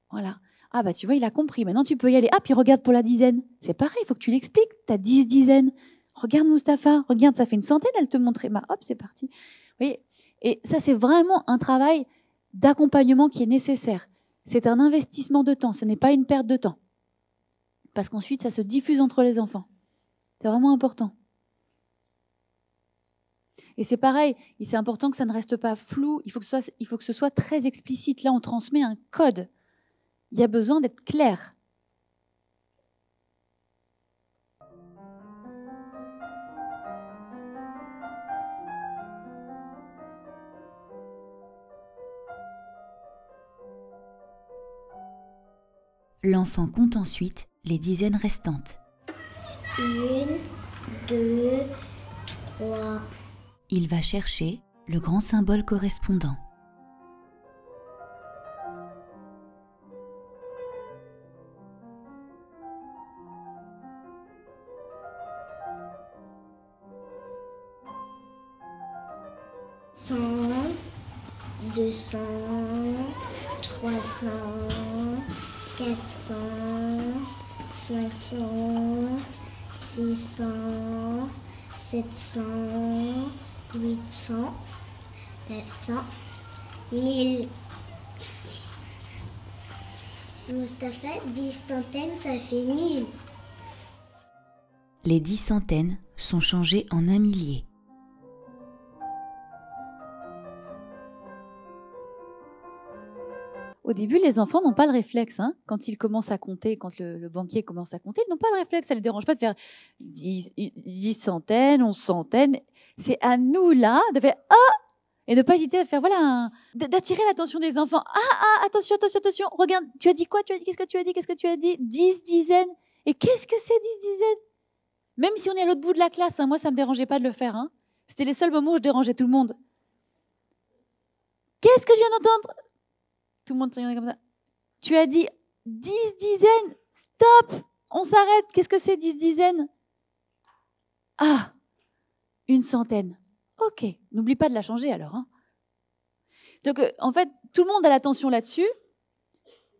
Voilà. Ah tu vois, il a compris, maintenant tu peux y aller. Ah, puis regarde pour la dizaine. C'est pareil, il faut que tu l'expliques. Tu as 10 dizaines. Regarde Mustapha, regarde, ça fait une centaine, elle te montrait. Hop, c'est parti. Vous voyez, et ça, c'est vraiment un travail d'accompagnement qui est nécessaire. C'est un investissement de temps, ce n'est pas une perte de temps. Parce qu'ensuite, ça se diffuse entre les enfants. C'est vraiment important. Et c'est pareil, et c'est important que ça ne reste pas flou, il faut que ce soit très explicite. Là, on transmet un code. Il y a besoin d'être clair. L'enfant compte ensuite les dizaines restantes. 1, 2, 3. Il va chercher le grand symbole correspondant. Cent, 200, 300, 400, 500, 600, 700, 800, 900, 1000. Mustapha, 10 centaines, ça fait 1000. Les 10 centaines sont changées en 1 millier. Au début, les enfants n'ont pas le réflexe. Hein, quand ils commencent à compter, quand le banquier commence à compter, ils n'ont pas le réflexe. Ça ne les dérange pas de faire 10 centaines, 11 centaines. C'est à nous, là, de faire « Ah !» et ne pas hésiter à faire, voilà, d'attirer l'attention des enfants. « Ah, attention, attention, attention. Regarde, tu as dit quoi? Qu'est-ce que tu as dit? Qu'est-ce que tu as dit? 10 dizaines. Et qu'est-ce que c'est 10 dizaines? Même si on est à l'autre bout de la classe, hein, moi, ça ne me dérangeait pas de le faire. Hein. C'était les seuls moments où je dérangeais tout le monde. Qu'est-ce que je viens d'entendre? Tout le monde se regardait comme ça. Tu as dit 10 dizaines. Stop. On s'arrête. Qu'est-ce que c'est 10 dizaines? Ah, 1 centaine. Ok. N'oublie pas de la changer alors. Hein. Donc, en fait, tout le monde a l'attention là-dessus.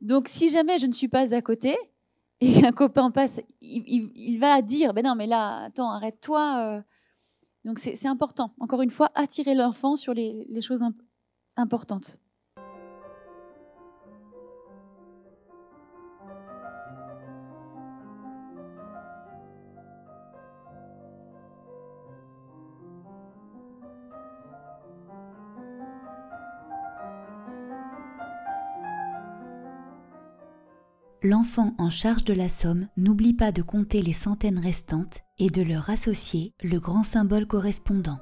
Donc, si jamais je ne suis pas à côté et qu'un copain passe, il va dire, ben non, mais là, attends, arrête-toi. Donc, c'est important. Encore une fois, attirer l'enfant sur les choses importantes. l'enfant en charge de la somme n'oublie pas de compter les centaines restantes et de leur associer le grand symbole correspondant.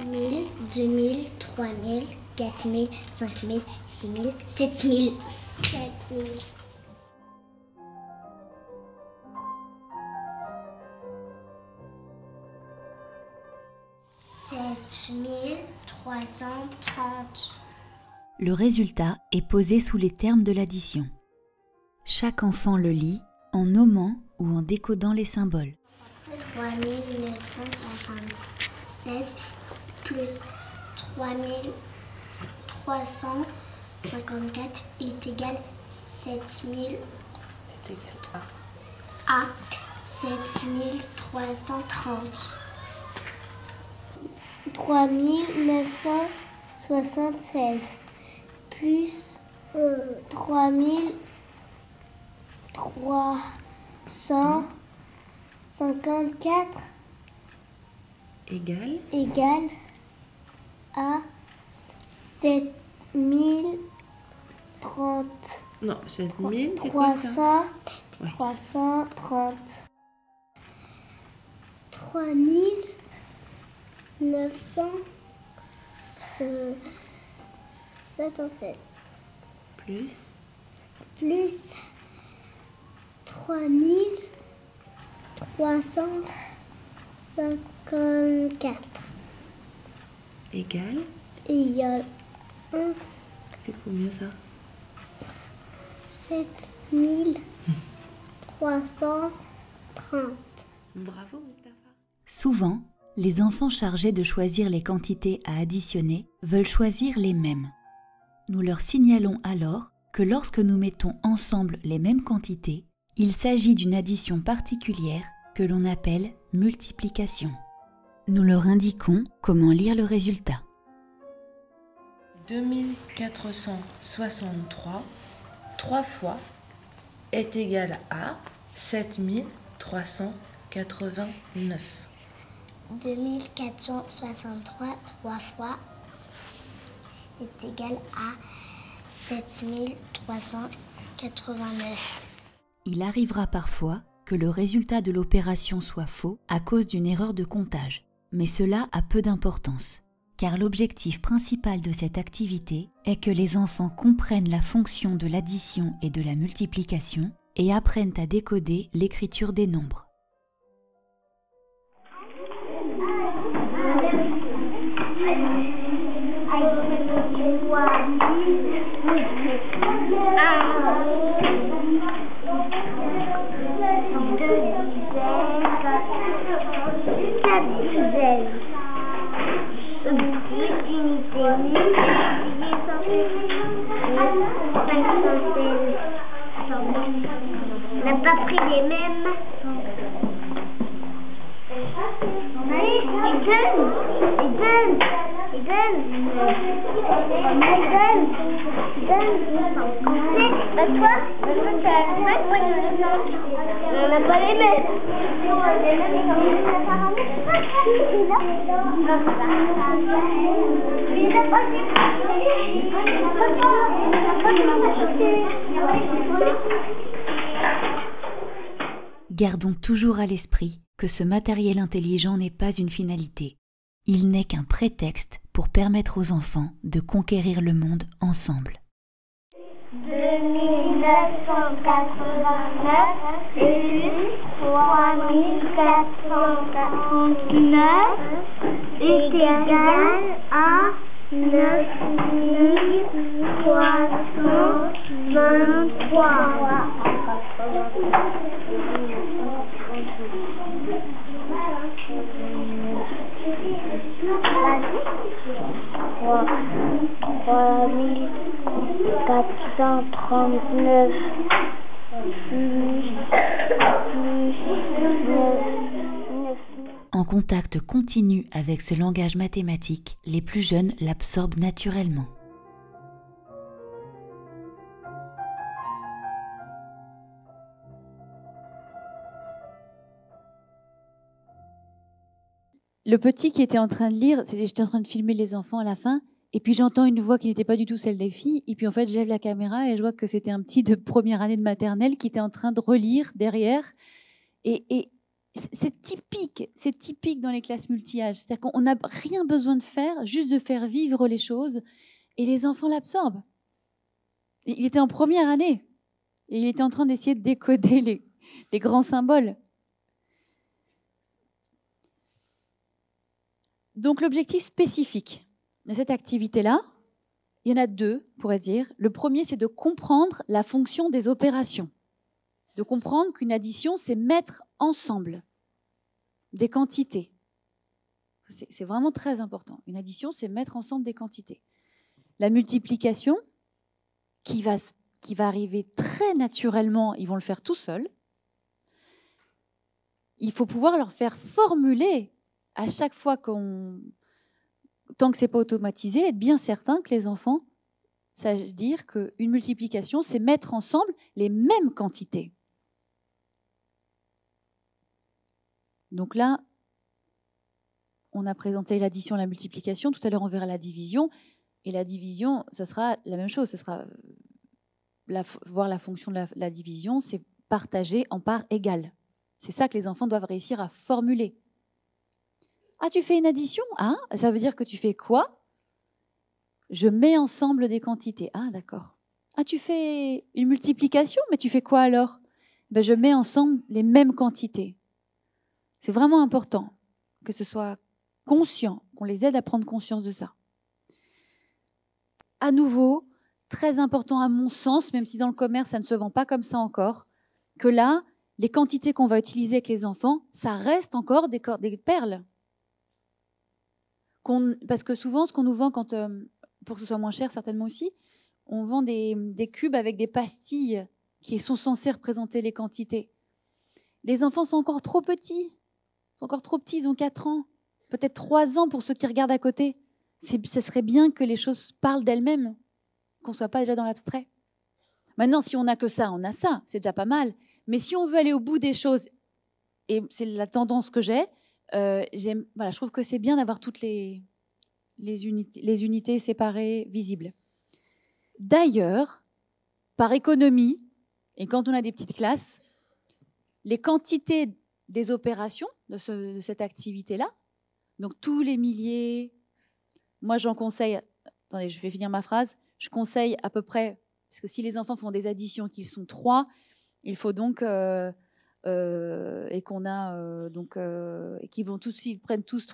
Mille, 2000, 3000, 4000, 5000, 6000, 7000. 7000. 7330. Le résultat est posé sous les termes de l'addition. Chaque enfant le lit en nommant ou en décodant les symboles. 3976 plus 3354 est égal 7000 à 7330. 3976 plus 3354 égale à 7030. Non, 7000, c'est quoi ça? 330. 3976 Plus plus 3354 égale, égale 1 c'est combien ça? 7330. Bravo Mustapha. Souvent, les enfants chargés de choisir les quantités à additionner veulent choisir les mêmes. Nous leur signalons alors que lorsque nous mettons ensemble les mêmes quantités, il s'agit d'une addition particulière que l'on appelle multiplication. Nous leur indiquons comment lire le résultat. 2463 3 fois est égal à 7389. 2463 3 fois est égal à 7389. Il arrivera parfois que le résultat de l'opération soit faux à cause d'une erreur de comptage, mais cela a peu d'importance, car l'objectif principal de cette activité est que les enfants comprennent la fonction de l'addition et de la multiplication et apprennent à décoder l'écriture des nombres. On n'a pas pris les mêmes. On n'a pas les mêmes. Gardons toujours à l'esprit que ce matériel intelligent n'est pas une finalité. Il n'est qu'un prétexte pour permettre aux enfants de conquérir le monde ensemble. 2989 plus 3449 est égal à 9323. 3439 En contact continu avec ce langage mathématique, les plus jeunes l'absorbent naturellement. le petit qui était en train de lire, j'étais en train de filmer les enfants à la fin, et puis j'entends une voix qui n'était pas du tout celle des filles, et puis en fait je lève la caméra et je vois que c'était un petit de première année de maternelle qui était en train de relire derrière, et c'est typique dans les classes multi-âges, c'est-à-dire qu'on n'a rien besoin de faire, juste de faire vivre les choses, et les enfants l'absorbent. Il était en première année, et il était en train d'essayer de décoder les grands symboles. Donc l'objectif spécifique de cette activité-là, il y en a deux, on pourrait dire. Le premier, c'est de comprendre la fonction des opérations. De comprendre qu'une addition, c'est mettre ensemble des quantités. C'est vraiment très important. Une addition, c'est mettre ensemble des quantités. La multiplication, qui va arriver très naturellement, ils vont le faire tout seuls. Il faut pouvoir leur faire formuler à chaque fois tant que ce n'est pas automatisé, être bien certain que les enfants sachent dire qu'une multiplication, c'est mettre ensemble les mêmes quantités. Donc là, on a présenté l'addition et la multiplication. Tout à l'heure, on verra la division. Et la division, ça sera la même chose. Ce sera voir la fonction de la division, c'est partager en parts égales. C'est ça que les enfants doivent réussir à formuler. Ah, tu fais une addition? Ah, ça veut dire que tu fais quoi? Je mets ensemble des quantités. Ah, d'accord. Ah, tu fais une multiplication? Mais tu fais quoi alors? Ben, je mets ensemble les mêmes quantités. C'est vraiment important que ce soit conscient, qu'on les aide à prendre conscience de ça. À nouveau, très important à mon sens, même si dans le commerce, ça ne se vend pas comme ça encore, que là, les quantités qu'on va utiliser avec les enfants, ça reste encore des perles. Parce que souvent, ce qu'on nous vend, pour que ce soit moins cher, certainement aussi, on vend des cubes avec des pastilles qui sont censées représenter les quantités. Les enfants sont encore trop petits. Ils ont 4 ans, peut-être 3 ans pour ceux qui regardent à côté. Ce serait bien que les choses parlent d'elles-mêmes, qu'on ne soit pas déjà dans l'abstrait. Maintenant, si on n'a que ça, on a ça, c'est déjà pas mal. Mais si on veut aller au bout des choses, et c'est la tendance que j'ai, je trouve que c'est bien d'avoir toutes les unités séparées, visibles. D'ailleurs, par économie, et quand on a des petites classes, les quantités des opérations de cette activité-là, donc tous les milliers, moi j'en conseille, attendez, je vais finir ma phrase, je conseille à peu près, parce que si les enfants font des additions qu'ils sont 3, il faut donc... et qu'on a qui vont tous, s'ils prennent tous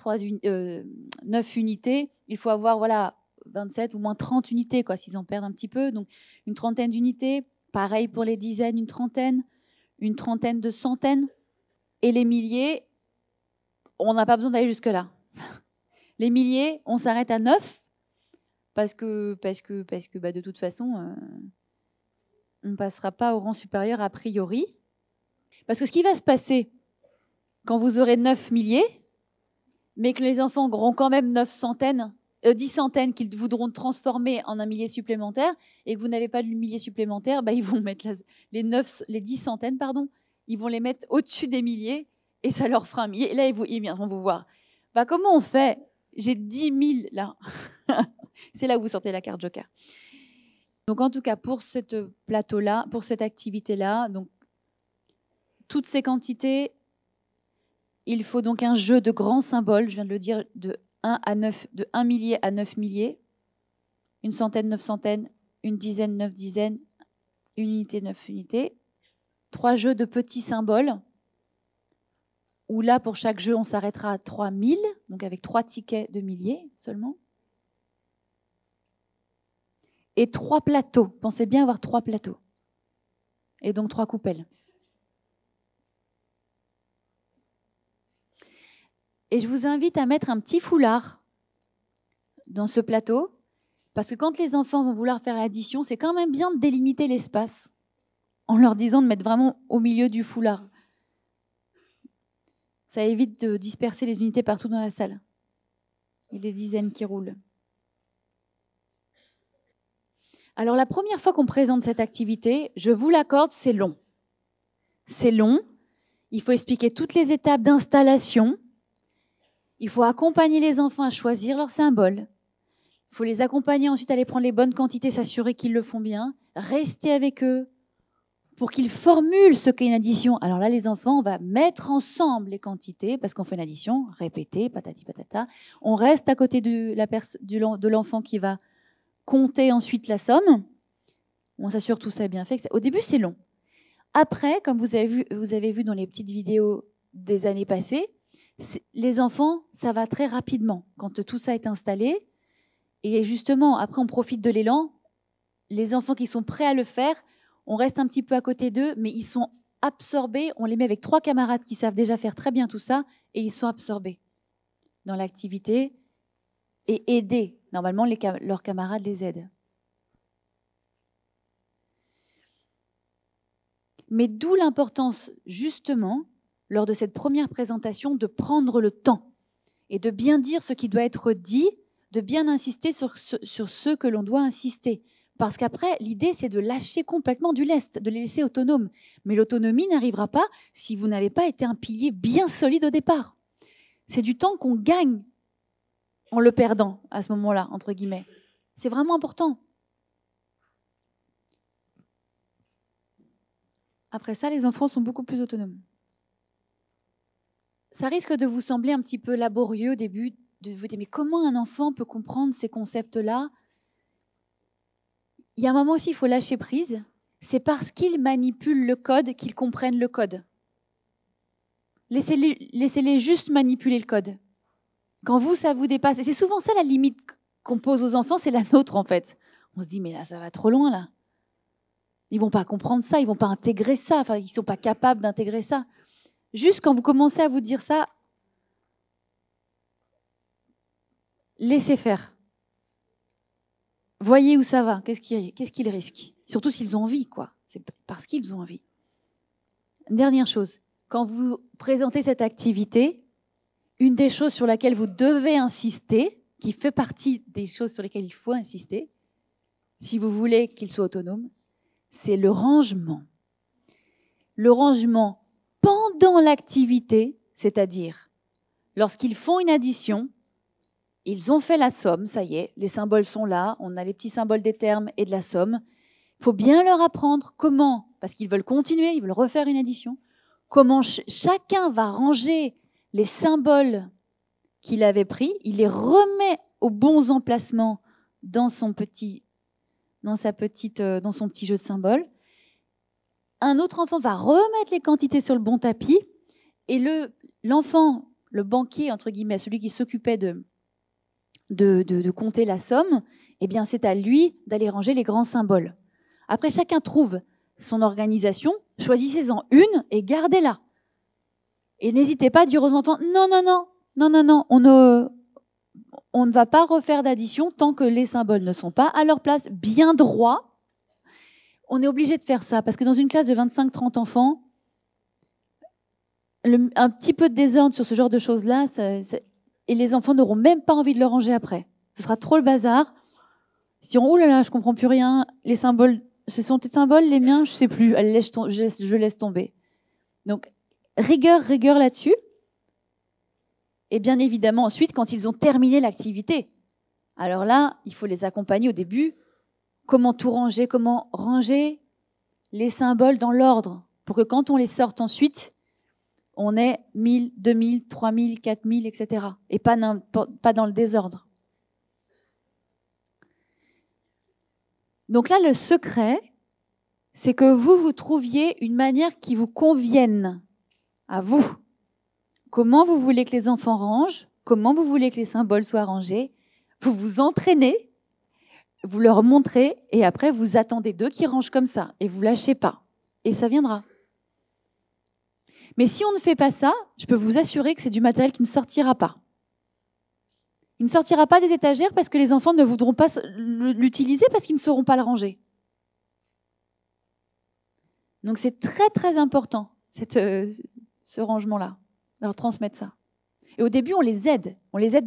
9 unités, il faut avoir 27 ou moins 30 unités quoi, s'ils en perdent un petit peu, donc une trentaine d'unités. Pareil pour les dizaines, une trentaine de centaines, et les milliers, on n'a pas besoin d'aller jusque là. Les milliers, on s'arrête à 9 parce que de toute façon on ne passera pas au rang supérieur a priori. Parce que ce qui va se passer quand vous aurez 9 milliers, mais que les enfants auront quand même 10 centaines qu'ils voudront transformer en un millier supplémentaire, et que vous n'avez pas de millier supplémentaire, ils vont mettre les 10 centaines, ils vont les mettre au-dessus des milliers, et ça leur fera un millier. Et là, ils viendront vous voir. Comment on fait? J'ai 10 000 là. C'est là où vous sortez la carte Joker. Donc en tout cas, pour cette plateau-là, pour cette activité-là, donc toutes ces quantités, il faut donc un jeu de grands symboles, je viens de le dire, de 1 millier à 9 milliers, une centaine, 9 centaines, une dizaine, 9 dizaines, une unité, 9 unités. 3 jeux de petits symboles, où là, pour chaque jeu, on s'arrêtera à 3000, donc avec 3 tickets de milliers seulement. Et 3 plateaux. Pensez bien avoir 3 plateaux. Et donc 3 coupelles. Et je vous invite à mettre un petit foulard dans ce plateau, parce que quand les enfants vont vouloir faire l'addition, c'est quand même bien de délimiter l'espace en leur disant de mettre vraiment au milieu du foulard. Ça évite de disperser les unités partout dans la salle. Et des dizaines qui roulent. Alors la première fois qu'on présente cette activité, je vous l'accorde, c'est long. C'est long. Il faut expliquer toutes les étapes d'installation. Il faut accompagner les enfants à choisir leurs symboles. Il faut les accompagner ensuite à aller prendre les bonnes quantités, s'assurer qu'ils le font bien. Rester avec eux pour qu'ils formulent ce qu'est une addition. Alors là, les enfants, on va mettre ensemble les quantités parce qu'on fait une addition, répéter, patati patata. On reste à côté de l'enfant qui va compter ensuite la somme. On s'assure tout ça est bien fait. Au début, c'est long. Après, comme vous avez vu dans les petites vidéos des années passées, les enfants, ça va très rapidement quand tout ça est installé. Et justement, après, on profite de l'élan. Les enfants qui sont prêts à le faire, on reste un petit peu à côté d'eux, mais ils sont absorbés. On les met avec 3 camarades qui savent déjà faire très bien tout ça, et ils sont absorbés dans l'activité et aidés. Normalement, leurs camarades les aident. Mais d'où l'importance, justement, lors de cette première présentation, de prendre le temps et de bien dire ce qui doit être dit, de bien insister sur ce que l'on doit insister. Parce qu'après, l'idée, c'est de lâcher complètement du lest, de les laisser autonomes. Mais l'autonomie n'arrivera pas si vous n'avez pas été un pilier bien solide au départ. C'est du temps qu'on gagne en le perdant à ce moment-là, entre guillemets. C'est vraiment important. Après ça, les enfants sont beaucoup plus autonomes. Ça risque de vous sembler un petit peu laborieux au début, de vous dire, mais comment un enfant peut comprendre ces concepts-là ? Il y a un moment aussi, il faut lâcher prise. C'est parce qu'ils manipulent le code qu'ils comprennent le code. Laissez-les juste manipuler le code. Quand vous, ça vous dépasse. Et c'est souvent ça la limite qu'on pose aux enfants, c'est la nôtre en fait. On se dit, mais là, ça va trop loin là. Ils ne vont pas comprendre ça, ils ne vont pas intégrer ça, enfin, ils ne sont pas capables d'intégrer ça. Juste quand vous commencez à vous dire ça, laissez faire. Voyez où ça va, qu'est-ce qu'ils risquent. Surtout s'ils ont envie, quoi. C'est parce qu'ils ont envie. Dernière chose, quand vous présentez cette activité, une des choses sur laquelle vous devez insister, qui fait partie des choses sur lesquelles il faut insister, si vous voulez qu'ils soient autonomes, c'est le rangement. Le rangement pendant l'activité, c'est-à-dire lorsqu'ils font une addition, ils ont fait la somme, ça y est, les symboles sont là, on a les petits symboles des termes et de la somme. Il faut bien leur apprendre comment, parce qu'ils veulent continuer, ils veulent refaire une addition, comment chacun va ranger les symboles qu'il avait pris, il les remet aux bons emplacements dans son petit jeu de symboles. Un autre enfant va remettre les quantités sur le bon tapis et l'enfant, le banquier, entre guillemets, celui qui s'occupait de compter la somme, eh bien, c'est à lui d'aller ranger les grands symboles. Après, chacun trouve son organisation, choisissez-en une et gardez-la. Et n'hésitez pas à dire aux enfants, non, on ne va pas refaire d'addition tant que les symboles ne sont pas à leur place, bien droits. On est obligé de faire ça, parce que dans une classe de 25-30 enfants, un petit peu de désordre sur ce genre de choses-là, et les enfants n'auront même pas envie de le ranger après. Ce sera trop le bazar. Ils diront, oh là là, je comprends plus rien, les symboles, ce sont tes symboles, les miens, je sais plus, allez, je laisse tomber. Donc, rigueur là-dessus. Et bien évidemment, ensuite, quand ils ont terminé l'activité, alors là, il faut les accompagner au début. Comment tout ranger, comment ranger les symboles dans l'ordre, pour que quand on les sorte ensuite, on ait 1000, 2000, 3000, 4000, etc. Et pas dans le désordre. Donc là, le secret, c'est que vous trouviez une manière qui vous convienne à vous. Comment vous voulez que les enfants rangent, comment vous voulez que les symboles soient rangés. Vous vous entraînez, vous leur montrez, et après vous attendez d'eux qui rangent comme ça, et vous lâchez pas. Et ça viendra. Mais si on ne fait pas ça, je peux vous assurer que c'est du matériel qui ne sortira pas. Il ne sortira pas des étagères parce que les enfants ne voudront pas l'utiliser parce qu'ils ne sauront pas le ranger. Donc c'est très très important, ce rangement-là, leur transmettre ça. Et au début, on les aide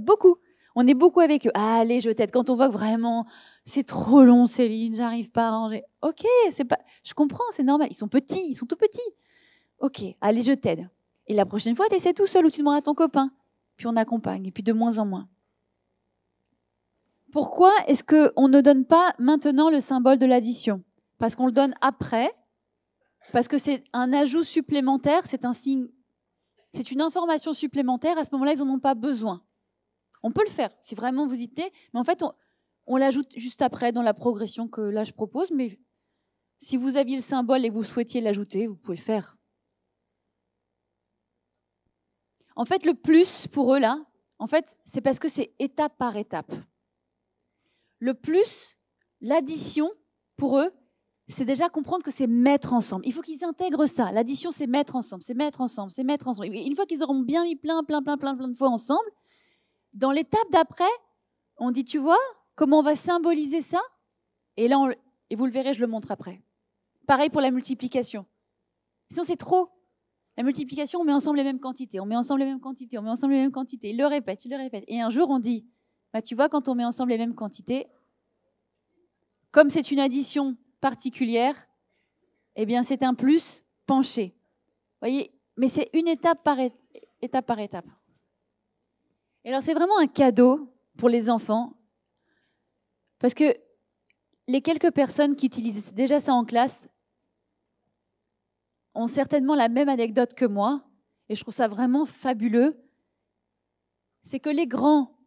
beaucoup. On est beaucoup avec eux. Ah, allez, je t'aide. Quand on voit que vraiment, c'est trop long, Céline, j'arrive pas à ranger. Ok, je comprends, c'est normal. Ils sont petits, ils sont tout petits. Ok, allez, je t'aide. Et la prochaine fois, tu essaies tout seul ou tu demandes à ton copain. puis on accompagne, et puis de moins en moins. Pourquoi est-ce qu'on ne donne pas maintenant le symbole de l'addition? Parce qu'on le donne après, parce que c'est un ajout supplémentaire, c'est un signe, c'est une information supplémentaire, à ce moment-là, ils n'en ont pas besoin. On peut le faire, si vraiment vous y tenez, mais en fait, on l'ajoute juste après dans la progression que là je propose, mais si vous aviez le symbole et que vous souhaitiez l'ajouter, vous pouvez le faire. En fait, le plus pour eux là, en fait, c'est parce que c'est étape par étape. Le plus, l'addition, pour eux, c'est déjà comprendre que c'est mettre ensemble. Il faut qu'ils intègrent ça. L'addition, c'est mettre ensemble, c'est mettre ensemble, c'est mettre ensemble. Et une fois qu'ils auront bien mis plein de fois ensemble, dans l'étape d'après, on dit, tu vois, comment on va symboliser ça? Et là, et vous le verrez, je le montre après. Pareil pour la multiplication. Sinon, c'est trop. La multiplication, on met ensemble les mêmes quantités, on met ensemble les mêmes quantités, on met ensemble les mêmes quantités. Il le répète. Et un jour, on dit, bah, tu vois, quand on met ensemble les mêmes quantités, comme c'est une addition particulière, eh bien, c'est un plus penché. Vous voyez, mais c'est une étape par étape. Et alors, c'est vraiment un cadeau pour les enfants, parce que les quelques personnes qui utilisent déjà ça en classe ont certainement la même anecdote que moi, et je trouve ça vraiment fabuleux. C'est que les grands,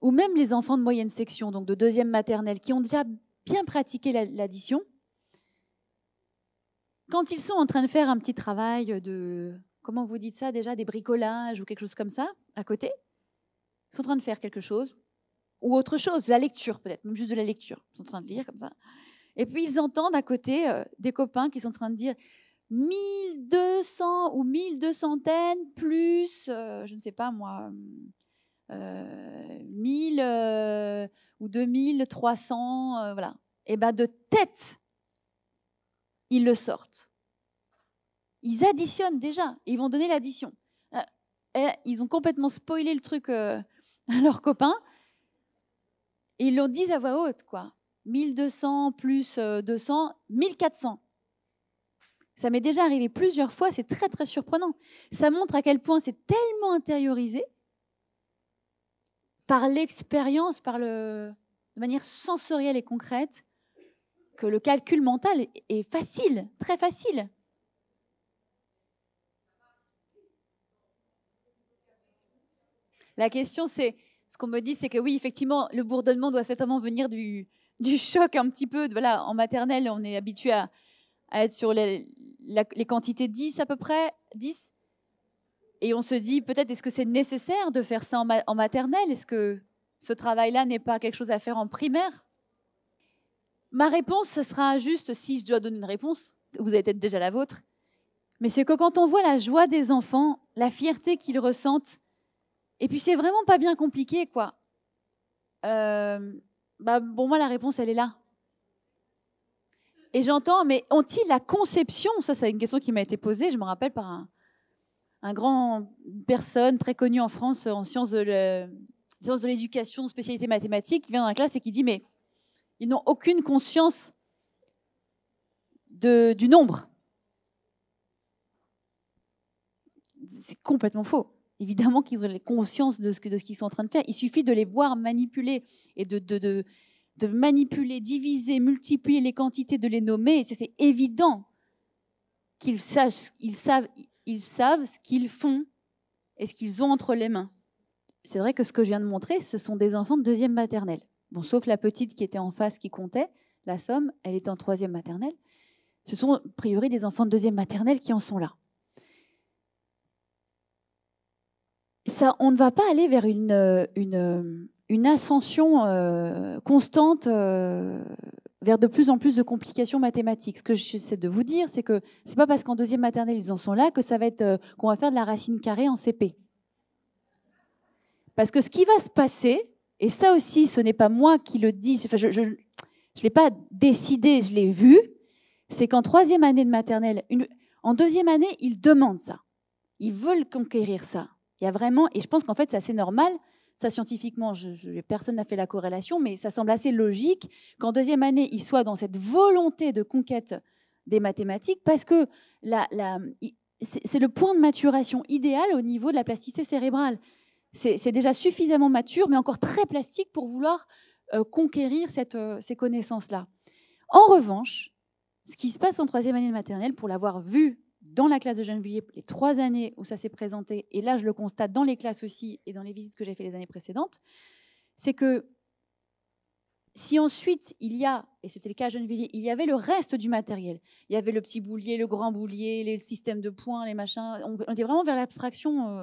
ou même les enfants de moyenne section, donc de deuxième maternelle, qui ont déjà bien pratiqué l'addition, quand ils sont en train de faire un petit travail de, comment vous dites ça déjà, des bricolages ou quelque chose comme ça, à côté, ils sont en train de faire quelque chose, ou autre chose, de la lecture peut-être, même juste de la lecture, ils sont en train de lire comme ça, et puis ils entendent à côté des copains qui sont en train de dire 1200 ou 1200 plus, je ne sais pas moi, 1000 ou 2300, voilà. Et bien de tête, ils le sortent. Ils additionnent déjà, et ils vont donner l'addition. Et ils ont complètement spoilé le truc à leurs copains, et ils le disent à voix haute, quoi. 1200 plus 200, 1400. Ça m'est déjà arrivé plusieurs fois, c'est très très surprenant. Ça montre à quel point c'est tellement intériorisé par l'expérience, de manière sensorielle et concrète, que le calcul mental est facile, très facile. La question, c'est, ce qu'on me dit, c'est que oui, effectivement, le bourdonnement doit certainement venir du choc un petit peu. Voilà, en maternelle, on est habitué à être sur les quantités 10 à peu près, 10. Et on se dit, peut-être, est-ce que c'est nécessaire de faire ça en maternelle? Est-ce que ce travail-là n'est pas quelque chose à faire en primaire? Ma réponse, ce sera juste, si je dois donner une réponse, vous avez peut-être déjà la vôtre, mais c'est que quand on voit la joie des enfants, la fierté qu'ils ressentent, et puis c'est vraiment pas bien compliqué, quoi. Pour moi, la réponse, elle est là. Et j'entends, mais ont-ils la conception? Ça, c'est une question qui m'a été posée, je me rappelle par un grand personne très connu en France en sciences de l'éducation, spécialité mathématiques, qui vient dans la classe et qui dit, mais ils n'ont aucune conscience du nombre. C'est complètement faux. Évidemment qu'ils ont conscience de ce qu'ils sont en train de faire. Il suffit de les voir manipuler et de manipuler, diviser, multiplier les quantités, de les nommer. C'est évident qu'ils savent ce qu'ils font et ce qu'ils ont entre les mains. C'est vrai que ce que je viens de montrer, ce sont des enfants de deuxième maternelle. Bon, sauf la petite qui était en face, qui comptait, la somme, elle était en troisième maternelle. Ce sont, a priori, des enfants de deuxième maternelle qui en sont là. Ça, on ne va pas aller vers une ascension constante vers de plus en plus de complications mathématiques. Ce que j'essaie de vous dire, c'est que c'est pas parce qu'en deuxième maternelle ils en sont là que ça va être qu'on va faire de la racine carrée en CP. Parce que ce qui va se passer, et ça aussi, ce n'est pas moi qui le dis, enfin, je ne l'ai pas décidé, je l'ai vu, c'est qu'en troisième année de maternelle, en deuxième année, ils demandent ça. Ils veulent conquérir ça. Il y a vraiment, et je pense qu'en fait, c'est assez normal. Ça, scientifiquement, personne n'a fait la corrélation, mais ça semble assez logique qu'en deuxième année, ils soient dans cette volonté de conquête des mathématiques, parce que c'est le point de maturation idéal au niveau de la plasticité cérébrale. c'est déjà suffisamment mature, mais encore très plastique pour vouloir conquérir ces connaissances-là. En revanche, ce qui se passe en 3e année de maternelle, pour l'avoir vu dans la classe de Gennevilliers, les 3 années où ça s'est présenté, et là je le constate dans les classes aussi et dans les visites que j'ai fait les années précédentes, c'est que si ensuite il y a, et c'était le cas à Gennevilliers, il y avait le reste du matériel, il y avait le petit boulier, le grand boulier, les systèmes de points, les machins, on était vraiment vers l'abstraction,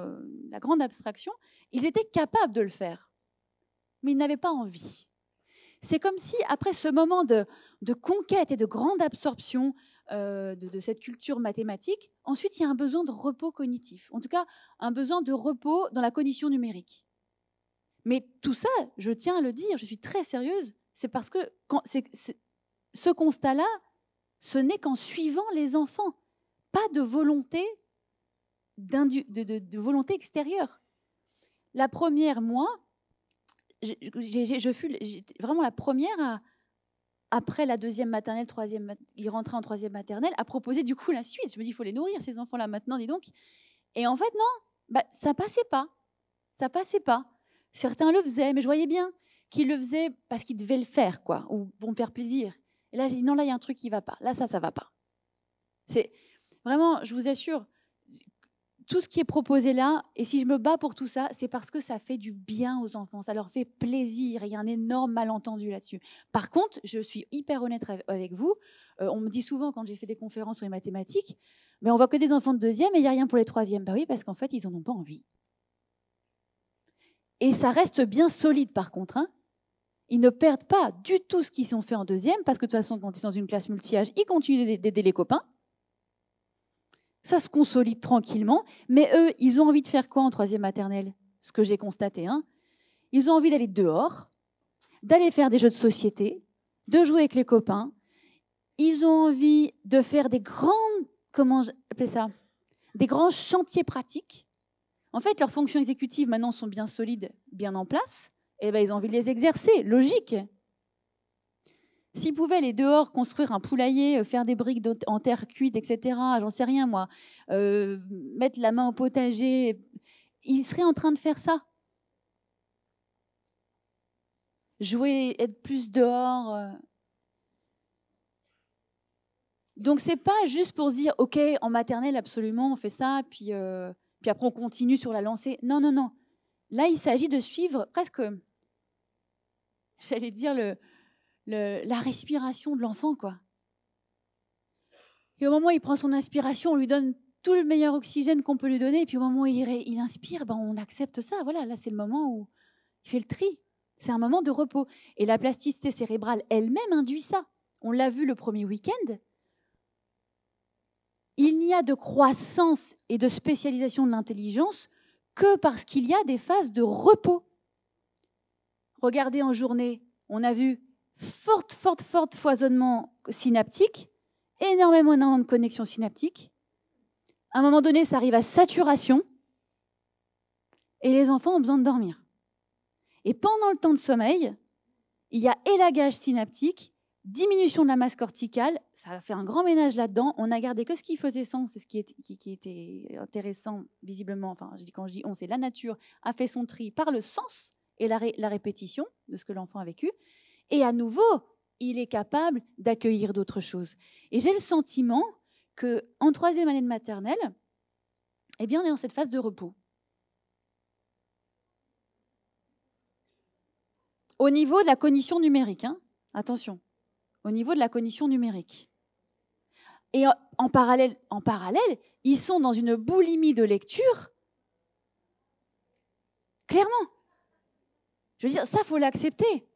la grande abstraction, ils étaient capables de le faire, mais ils n'avaient pas envie. C'est comme si, après ce moment de conquête et de grande absorption de cette culture mathématique, ensuite il y a un besoin de repos cognitif, en tout cas un besoin de repos dans la cognition numérique. Mais tout ça, je tiens à le dire, je suis très sérieuse, c'est parce que ce constat-là, ce n'est qu'en suivant les enfants, pas de volonté, de volonté extérieure. La première, moi, je fus vraiment la première après la 2e maternelle, 3e, il rentrait en 3e maternelle, à proposer du coup la suite. Je me dis, il faut les nourrir, ces enfants-là, maintenant, dis donc. Et en fait, non, ça passait pas. Ça passait pas. Certains le faisaient, mais je voyais bien qu'ils le faisaient parce qu'ils devaient le faire, quoi, ou pour me faire plaisir. Et là, j'ai dit, non, là, il y a un truc qui va pas. Là, ça va pas. C'est vraiment, je vous assure, tout ce qui est proposé là, et si je me bats pour tout ça, c'est parce que ça fait du bien aux enfants, ça leur fait plaisir, et il y a un énorme malentendu là-dessus. Par contre, je suis hyper honnête avec vous, on me dit souvent quand j'ai fait des conférences sur les mathématiques, mais on voit que des enfants de 2e et il n'y a rien pour les 3e. Bah oui, parce qu'en fait, ils n'en ont pas envie. Et ça reste bien solide par contre, hein. Ils ne perdent pas du tout ce qu'ils ont fait en 2e, parce que de toute façon, quand ils sont dans une classe multi-âge, ils continuent d'aider les copains. Ça se consolide tranquillement, mais eux, ils ont envie de faire quoi en 3e maternelle? Ce que j'ai constaté, hein. Ils ont envie d'aller dehors, d'aller faire des jeux de société, de jouer avec les copains. Ils ont envie de faire des grands, comment j'appelle ça, des grands chantiers pratiques. En fait, leurs fonctions exécutives maintenant sont bien solides, bien en place. Et ben, ils ont envie de les exercer, logique. S'ils pouvaient aller dehors, construire un poulailler, faire des briques en terre cuite, etc., j'en sais rien moi, mettre la main au potager, ils seraient en train de faire ça. Jouer, être plus dehors. Donc, c'est pas juste pour se dire, OK, en maternelle, absolument, on fait ça, puis après, on continue sur la lancée. Non, non, non. Là, il s'agit de suivre presque, j'allais dire, la respiration de l'enfant, quoi. Et au moment où il prend son inspiration, on lui donne tout le meilleur oxygène qu'on peut lui donner, et puis au moment où il inspire, ben on accepte ça. Voilà, là, c'est le moment où il fait le tri. C'est un moment de repos. Et la plasticité cérébrale elle-même induit ça. On l'a vu le premier week-end. Il n'y a de croissance et de spécialisation de l'intelligence que parce qu'il y a des phases de repos. Regardez en journée, on a vu fort foisonnement synaptique, énormément de connexions synaptiques. À un moment donné, ça arrive à saturation et les enfants ont besoin de dormir. Et pendant le temps de sommeil, il y a élagage synaptique, diminution de la masse corticale, ça a fait un grand ménage là-dedans. On a gardé que ce qui faisait sens, c'est ce qui était intéressant visiblement. Enfin, quand je dis on, c'est la nature a fait son tri par le sens et la répétition de ce que l'enfant a vécu. Et à nouveau, il est capable d'accueillir d'autres choses. Et j'ai le sentiment qu'en 3e année de maternelle, eh bien, on est dans cette phase de repos. Au niveau de la cognition numérique, hein, attention, au niveau de la cognition numérique. Et en parallèle, ils sont dans une boulimie de lecture, clairement. Je veux dire, ça, il faut l'accepter.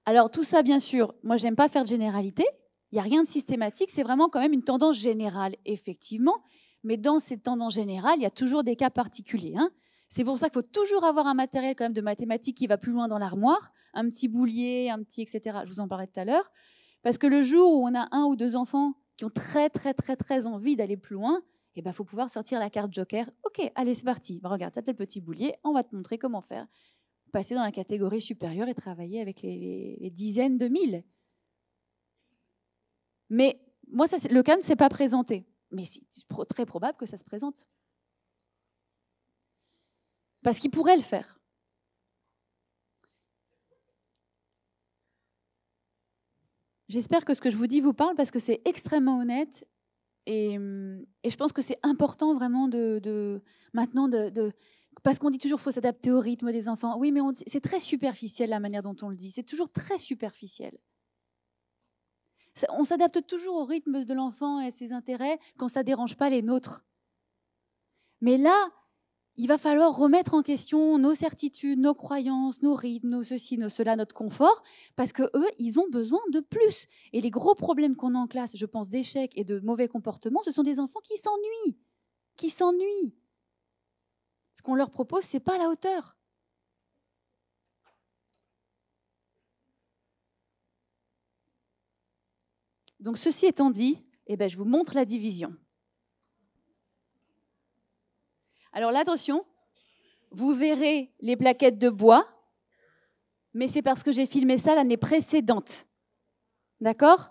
Alors, tout ça, bien sûr, moi, je n'aime pas faire de généralité. Il n'y a rien de systématique. C'est vraiment quand même une tendance générale, effectivement. Mais dans cette tendance générale, il y a toujours des cas particuliers, hein. C'est pour ça qu'il faut toujours avoir un matériel quand même de mathématiques qui va plus loin dans l'armoire, un petit boulier, un petit etc. Je vous en parlais tout à l'heure. Parce que le jour où on a 1 ou 2 enfants qui ont très envie d'aller plus loin, il faut pouvoir sortir la carte joker. OK, allez, c'est parti. Regarde, t'as tel petit boulier, on va te montrer comment faire. Passer dans la catégorie supérieure et travailler avec les dizaines de mille. Mais moi, le cas ne s'est pas présenté. Mais c'est très probable que ça se présente. Parce qu'il pourrait le faire. J'espère que ce que je vous dis vous parle parce que c'est extrêmement honnête et je pense que c'est important vraiment maintenant parce qu'on dit toujours qu'il faut s'adapter au rythme des enfants. Oui, mais c'est très superficiel la manière dont on le dit. C'est toujours très superficiel. On s'adapte toujours au rythme de l'enfant et à ses intérêts quand ça ne dérange pas les nôtres. Mais là, il va falloir remettre en question nos certitudes, nos croyances, nos rythmes, nos ceci, nos cela, notre confort, parce qu'eux, ils ont besoin de plus. Et les gros problèmes qu'on a en classe, je pense, d'échecs et de mauvais comportements, ce sont des enfants qui s'ennuient. Ce qu'on leur propose, ce n'est pas à la hauteur. Donc, ceci étant dit, je vous montre la division. Alors là, attention, vous verrez les plaquettes de bois, mais c'est parce que j'ai filmé ça l'année précédente. D'accord?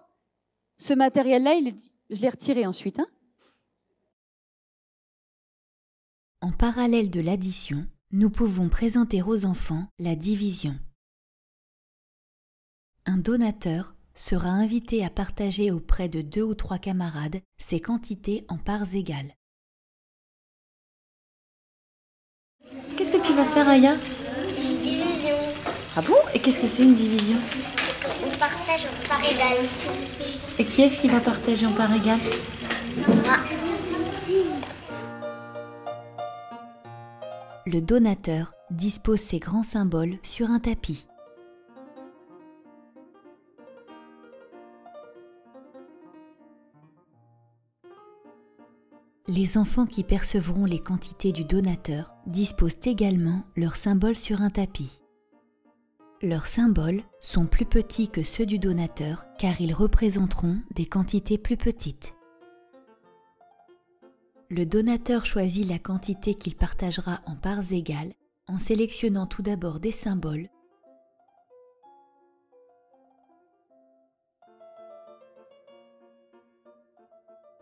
Ce matériel-là, je l'ai retiré ensuite. En parallèle de l'addition, nous pouvons présenter aux enfants la division. Un donateur sera invité à partager auprès de 2 ou 3 camarades ses quantités en parts égales. Qu'est-ce que tu vas faire, Aya? Une division. Ah bon? Et qu'est-ce que c'est une division? On partage en parts égales. Et qui est-ce qui va partager en parts égales? Moi. Le donateur dispose ses grands symboles sur un tapis. Les enfants qui percevront les quantités du donateur disposent également leurs symboles sur un tapis. Leurs symboles sont plus petits que ceux du donateur car ils représenteront des quantités plus petites. Le donateur choisit la quantité qu'il partagera en parts égales en sélectionnant tout d'abord des symboles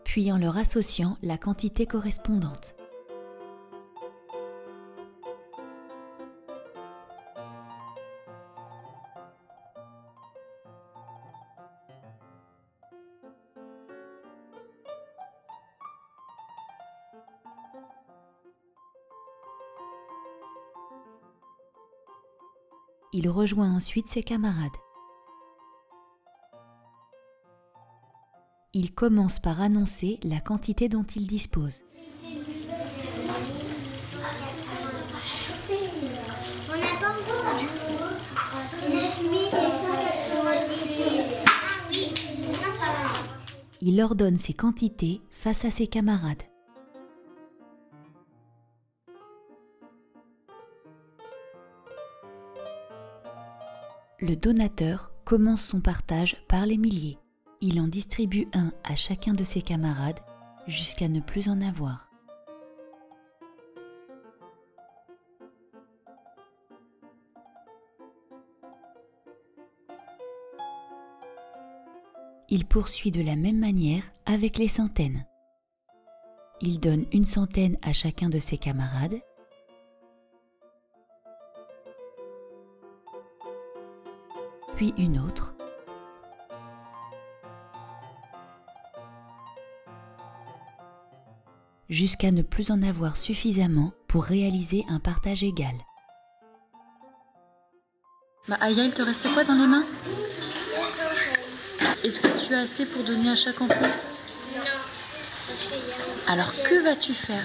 puis en leur associant la quantité correspondante. Il rejoint ensuite ses camarades. Il commence par annoncer la quantité dont il dispose. On n'a pas encore 9198. Il ordonne ses quantités face à ses camarades. Le donateur commence son partage par les milliers. Il en distribue un à chacun de ses camarades jusqu'à ne plus en avoir. Il poursuit de la même manière avec les centaines. Il donne une centaine à chacun de ses camarades, puis une autre, jusqu'à ne plus en avoir suffisamment pour réaliser un partage égal. Aya, il te reste quoi dans les mains? Est-ce que tu as assez pour donner à chaque enfant? Non. Parce qu'il y a... Alors que vas-tu faire?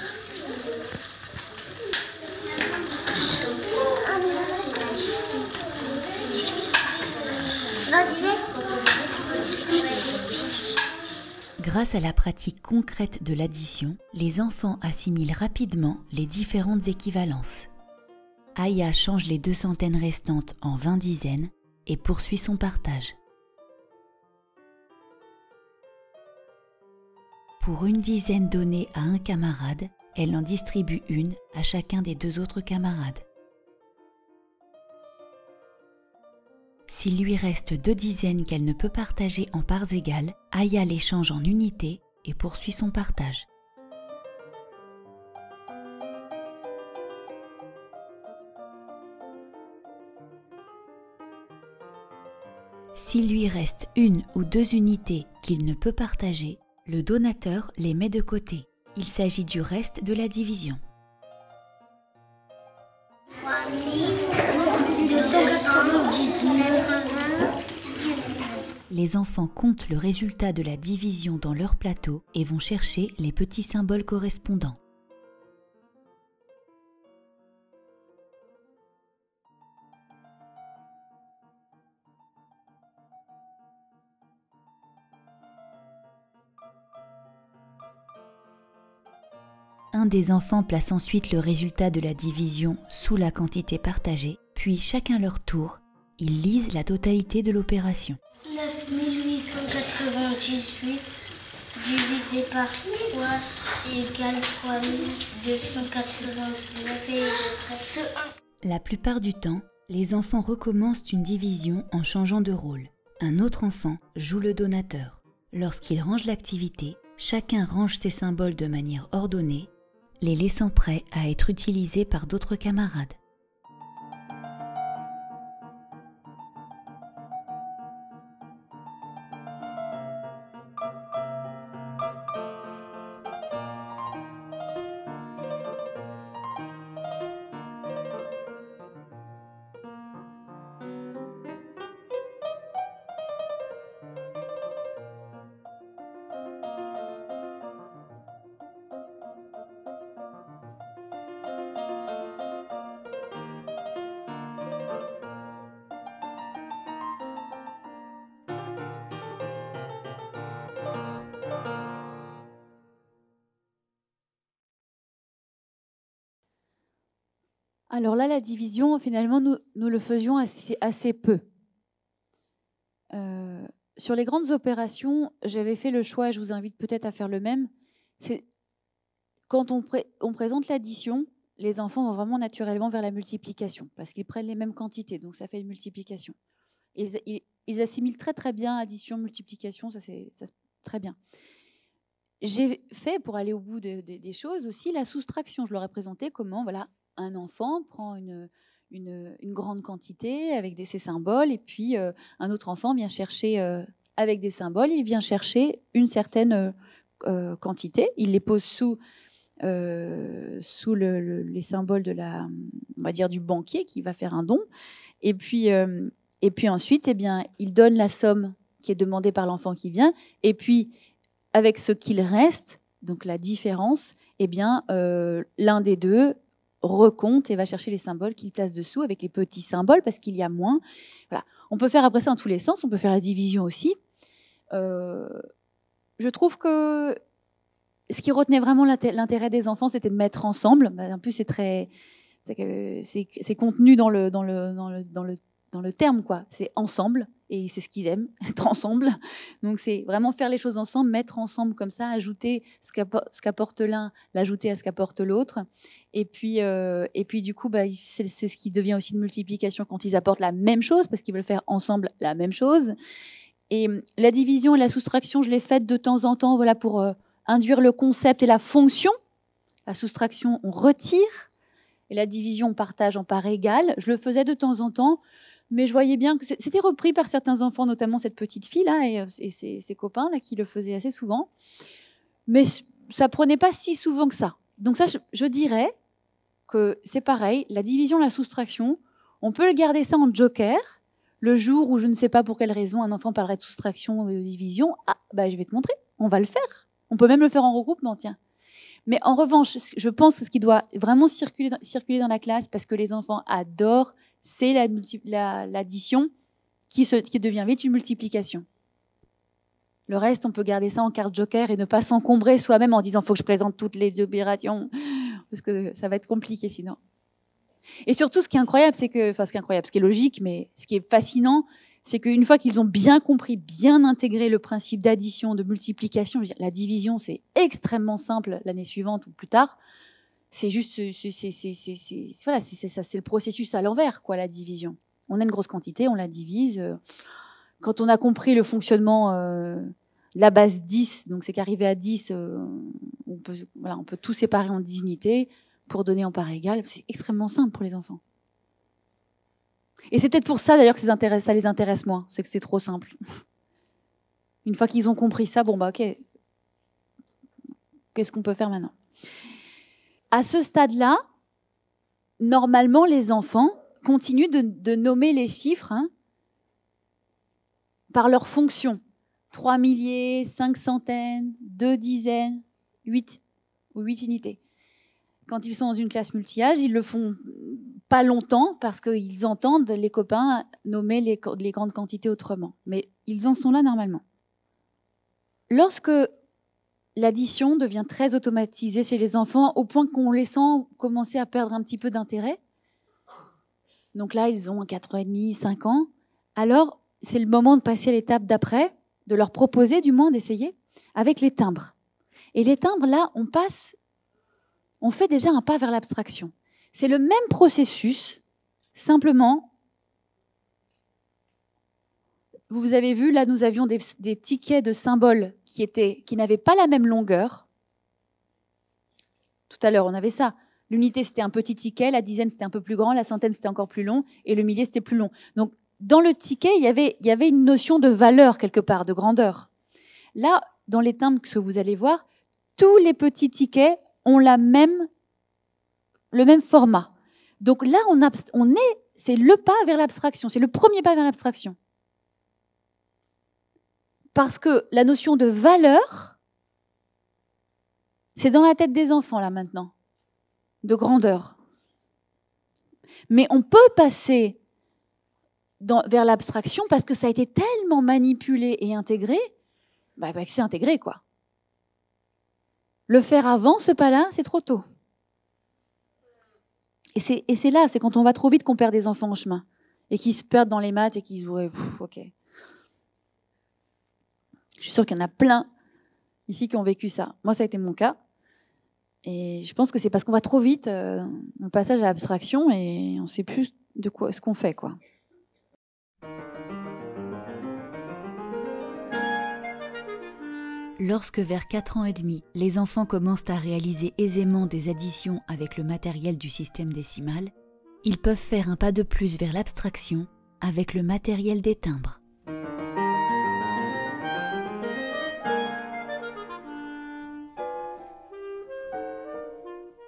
Grâce à la pratique concrète de l'addition, les enfants assimilent rapidement les différentes équivalences. Aya change les 2 centaines restantes en 20 dizaines et poursuit son partage. Pour une dizaine donnée à un camarade, elle en distribue une à chacun des 2 autres camarades. S'il lui reste 2 dizaines qu'elle ne peut partager en parts égales, Aya les change en unités et poursuit son partage. S'il lui reste 1 ou 2 unités qu'il ne peut partager, le donateur les met de côté. Il s'agit du reste de la division. 3299. Les enfants comptent le résultat de la division dans leur plateau et vont chercher les petits symboles correspondants. Un des enfants place ensuite le résultat de la division sous la quantité partagée, puis chacun leur tour, ils lisent la totalité de l'opération. 9898 divisé par 3 égale 3299 et il reste 1. La plupart du temps, les enfants recommencent une division en changeant de rôle. Un autre enfant joue le donateur. Lorsqu'il range l'activité, chacun range ses symboles de manière ordonnée, les laissant prêts à être utilisés par d'autres camarades. Alors là, la division, finalement, nous le faisions assez peu. Sur les grandes opérations, j'avais fait le choix, et je vous invite peut-être à faire le même, c'est quand on présente l'addition, les enfants vont vraiment naturellement vers la multiplication, parce qu'ils prennent les mêmes quantités, donc ça fait une multiplication. Ils assimilent très très bien addition, multiplication, ça c'est très bien. J'ai fait, pour aller au bout des choses aussi, la soustraction. Je leur ai présenté comment, voilà, un enfant prend une grande quantité avec ces symboles, et puis un autre enfant vient chercher avec des symboles, il vient chercher une certaine quantité, il les pose sous les symboles on va dire, du banquier qui va faire un don, et puis ensuite, eh bien, il donne la somme qui est demandée par l'enfant qui vient, et puis avec ce qu'il reste, donc la différence, eh bien, l'un des deux recompte et va chercher les symboles qu'il place dessous avec les petits symboles parce qu'il y a moins. Voilà. On peut faire après ça dans tous les sens, on peut faire la division aussi. Je trouve que ce qui retenait vraiment l'intérêt des enfants, c'était de mettre ensemble. En plus, c'est contenu dans le terme, quoi. C'est ensemble, et c'est ce qu'ils aiment, être ensemble. Donc c'est vraiment faire les choses ensemble, mettre ensemble comme ça, ajouter ce qu'apporte l'un, l'ajouter à ce qu'apporte l'autre. Et puis du coup, c'est ce qui devient aussi une multiplication quand ils apportent la même chose, parce qu'ils veulent faire ensemble la même chose. Et la division et la soustraction, je l'ai faite de temps en temps, voilà, pour induire le concept et la fonction. La soustraction, on retire, et la division, on partage en parts égales. Je le faisais de temps en temps, mais je voyais bien que c'était repris par certains enfants, notamment cette petite fille là et ses copains là qui le faisaient assez souvent. Mais ça prenait pas si souvent que ça. Donc ça, je dirais que c'est pareil, la division, la soustraction, on peut le garder ça en joker. Le jour où je ne sais pas pour quelle raison un enfant parlerait de soustraction ou de division, je vais te montrer, on va le faire. On peut même le faire en regroupement, tiens. Mais en revanche, je pense que ce qui doit vraiment circuler dans la classe, parce que les enfants adorent, c'est l'addition qui devient vite une multiplication. Le reste, on peut garder ça en carte joker et ne pas s'encombrer soi-même en disant « faut que je présente toutes les opérations », parce que ça va être compliqué sinon. Et surtout, ce qui est incroyable, ce qui est logique, mais ce qui est fascinant, c'est qu'une fois qu'ils ont bien compris, bien intégré le principe d'addition, de multiplication, je veux dire, la division, c'est extrêmement simple l'année suivante ou plus tard. C'est juste, voilà, c'est le processus à l'envers, quoi, la division. On a une grosse quantité, on la divise. Quand on a compris le fonctionnement de la base 10, donc c'est qu'arrivé à 10, on peut tout séparer en 10 unités pour donner en parts égales. C'est extrêmement simple pour les enfants. Et c'est peut-être pour ça d'ailleurs que ça les intéresse moins, c'est que c'est trop simple. Une fois qu'ils ont compris ça, bon bah ok, qu'est-ce qu'on peut faire maintenant? À ce stade-là, normalement les enfants continuent de nommer les chiffres par leur fonction. 3 milliers, 5 centaines, 2 dizaines, 8 ou 8 unités. Quand ils sont dans une classe multi-âge, ils le font pas longtemps parce qu'ils entendent les copains nommer les grandes quantités autrement. Mais ils en sont là normalement. Lorsque l'addition devient très automatisée chez les enfants, au point qu'on les sent commencer à perdre un petit peu d'intérêt, donc là, ils ont 4 ans et demi, 5 ans, alors c'est le moment de passer à l'étape d'après, de leur proposer du moins d'essayer, avec les timbres. Et les timbres, là, on fait déjà un pas vers l'abstraction. C'est le même processus, simplement, vous avez vu, là, nous avions des tickets de symboles qui n'avaient pas la même longueur. Tout à l'heure, on avait ça. L'unité, c'était un petit ticket, la dizaine, c'était un peu plus grand, la centaine, c'était encore plus long, et le millier, c'était plus long. Donc, dans le ticket, il y avait une notion de valeur, quelque part, de grandeur. Là, dans les timbres que vous allez voir, tous les petits tickets ont le même format. Donc là, c'est le pas vers l'abstraction, c'est le premier pas vers l'abstraction. Parce que la notion de valeur, c'est dans la tête des enfants, là, maintenant, de grandeur. Mais on peut passer vers l'abstraction parce que ça a été tellement manipulé et intégré, que c'est intégré, quoi. Le faire avant, ce pas-là, c'est trop tôt. Et c'est là, c'est quand on va trop vite qu'on perd des enfants en chemin et qu'ils se perdent dans les maths et qu'ils se voient, ok. Je suis sûre qu'il y en a plein ici qui ont vécu ça. Moi, ça a été mon cas. Et je pense que c'est parce qu'on va trop vite dans le passage à l'abstraction et on ne sait plus ce qu'on fait, quoi. Lorsque vers 4 ans et demi, les enfants commencent à réaliser aisément des additions avec le matériel du système décimal, ils peuvent faire un pas de plus vers l'abstraction avec le matériel des timbres.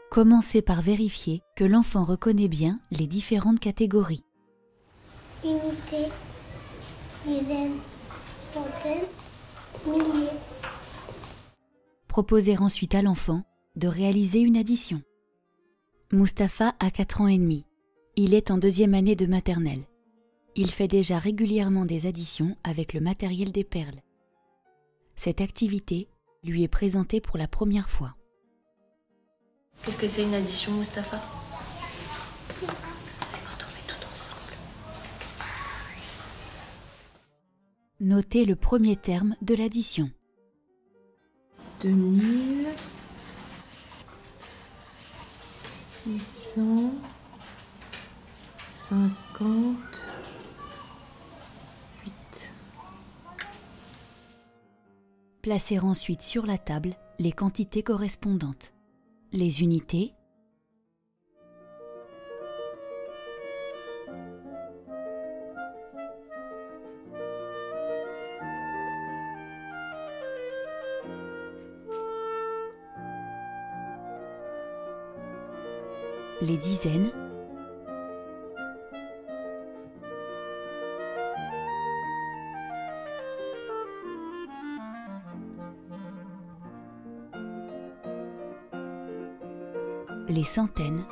Commencez par vérifier que l'enfant reconnaît bien les différentes catégories. Unité, dizaine, centaine, millier. Proposez ensuite à l'enfant de réaliser une addition. Mustapha a 4 ans et demi. Il est en 2e année de maternelle. Il fait déjà régulièrement des additions avec le matériel des perles. Cette activité lui est présentée pour la première fois. Qu'est-ce que c'est une addition, Mustapha? C'est quand on met tout ensemble. Notez le premier terme de l'addition. 2658. Placez ensuite sur la table les quantités correspondantes. Les unités, les dizaines, les centaines,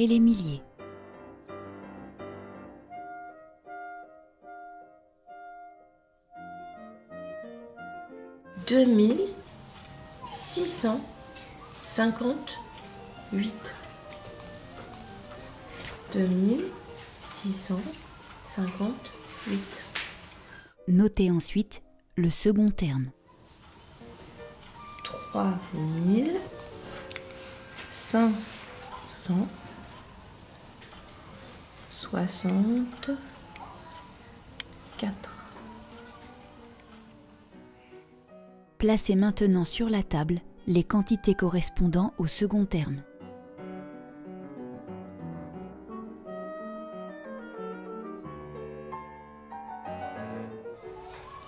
et les milliers. « 2658. 2658. Notez ensuite le second terme. 3568. 4. Placez maintenant sur la table les quantités correspondant au second terme.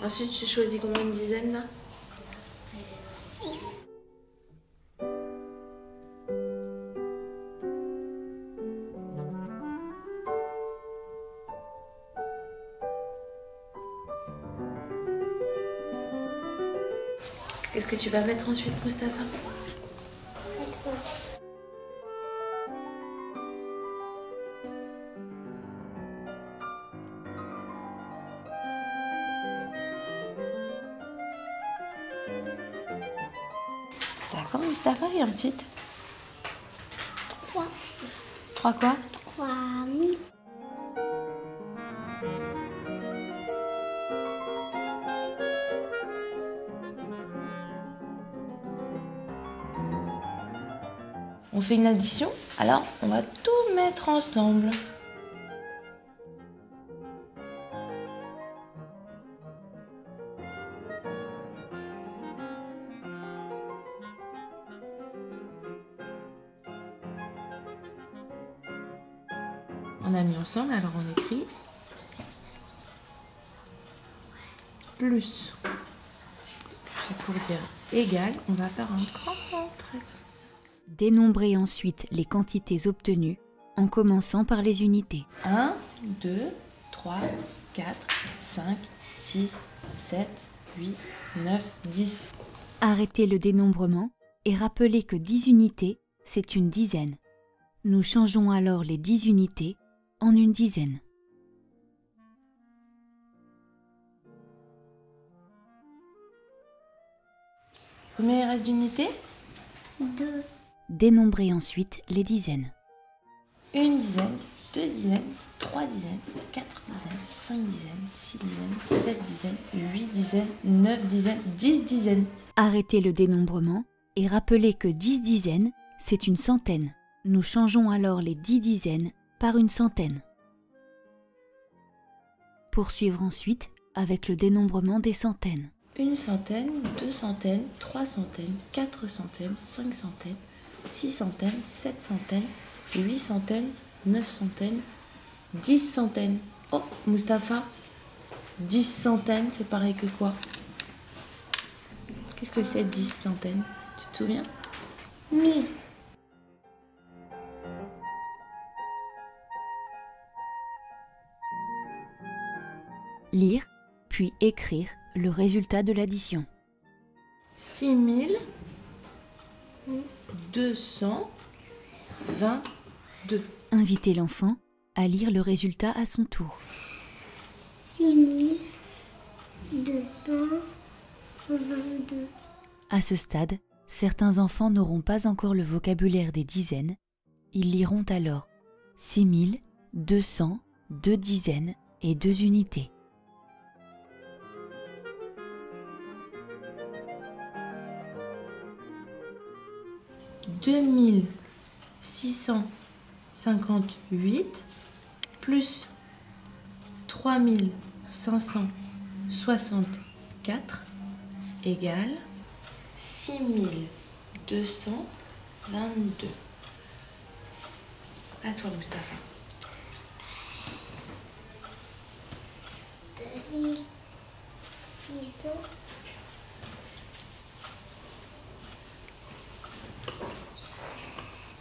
Ensuite, j'ai choisi combien de dizaines là? 6. Qu'est-ce que tu vas mettre ensuite, Mustapha? 500. D'accord, Mustapha, et ensuite? 3. 3 quoi? 3000. On fait une addition, alors on va tout mettre ensemble. On a mis ensemble, alors on écrit plus. Et pour dire égal, on va faire un grand trait. Dénombrez ensuite les quantités obtenues en commençant par les unités. 1, 2, 3, 4, 5, 6, 7, 8, 9, 10. Arrêtez le dénombrement et rappelez que 10 unités, c'est une dizaine. Nous changeons alors les 10 unités en une dizaine. Combien il reste d'unités? 2. Dénombrez ensuite les dizaines. Une dizaine, deux dizaines, trois dizaines, quatre dizaines, cinq dizaines, six dizaines, sept dizaines, huit dizaines, neuf dizaines, 10 dizaines. Arrêtez le dénombrement et rappelez que 10 dizaines, c'est une centaine. Nous changeons alors les 10 dizaines par une centaine. Poursuivre ensuite avec le dénombrement des centaines. Une centaine, deux centaines, trois centaines, quatre centaines, cinq centaines, six centaines, sept centaines, huit centaines, neuf centaines, 10 centaines. Oh, Mustapha, 10 centaines, c'est pareil que quoi? Qu'est-ce que c'est 10 centaines? Tu te souviens? 1000. Lire, puis écrire le résultat de l'addition. 6222. Invitez l'enfant à lire le résultat à son tour. 6222. À ce stade, certains enfants n'auront pas encore le vocabulaire des dizaines. Ils liront alors 6200, 2 dizaines et 2 unités. « 2658 plus 3564 égale 6222. À toi, Mustapha. 2600.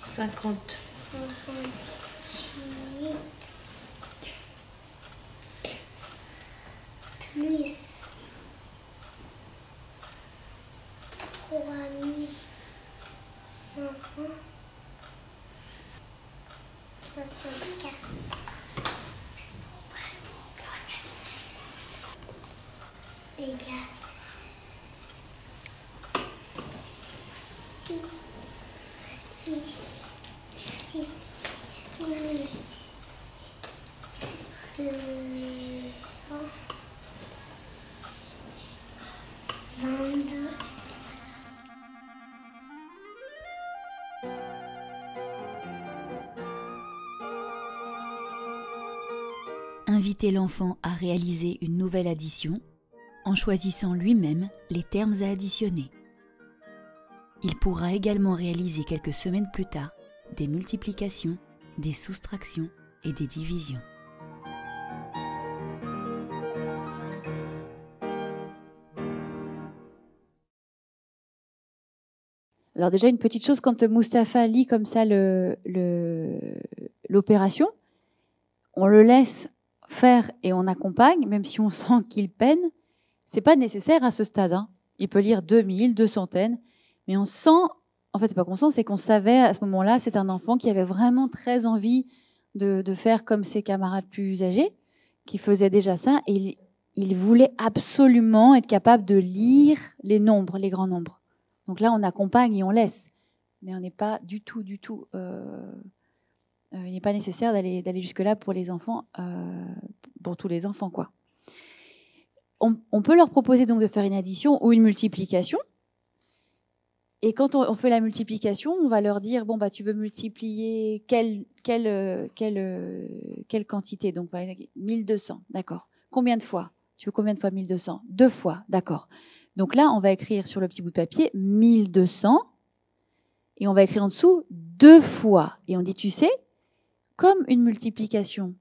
50. 58 plus 3564 égale 6222. inviter l'enfant à réaliser une nouvelle addition en choisissant lui-même les termes à additionner. Il pourra également réaliser quelques semaines plus tard des multiplications, des soustractions et des divisions. Alors déjà, une petite chose, quand Mustapha lit comme ça l'opération, on le laisse faire et on accompagne, même si on sent qu'il peine. C'est pas nécessaire à ce stade. Hein. Il peut lire 2000, 200, mais on sent, en fait, c'est pas qu'on sent, c'est qu'on savait à ce moment-là, c'est un enfant qui avait vraiment très envie de faire comme ses camarades plus âgés, qui faisaient déjà ça, et il voulait absolument être capable de lire les nombres, les grands nombres. Donc là, on accompagne et on laisse, mais on n'est pas du tout, il n'est pas nécessaire d'aller jusque-là pour les enfants, pour tous les enfants, quoi. On peut leur proposer donc de faire une addition ou une multiplication. Et quand on fait la multiplication, on va leur dire, bon, bah, tu veux multiplier quelle quantité? Donc, par exemple, 1200, d'accord. Combien de fois? Tu veux combien de fois 1200? 2 fois, d'accord. Donc là, on va écrire sur le petit bout de papier 1200 et on va écrire en dessous 2 fois. Et on dit, tu sais, comme une multiplication,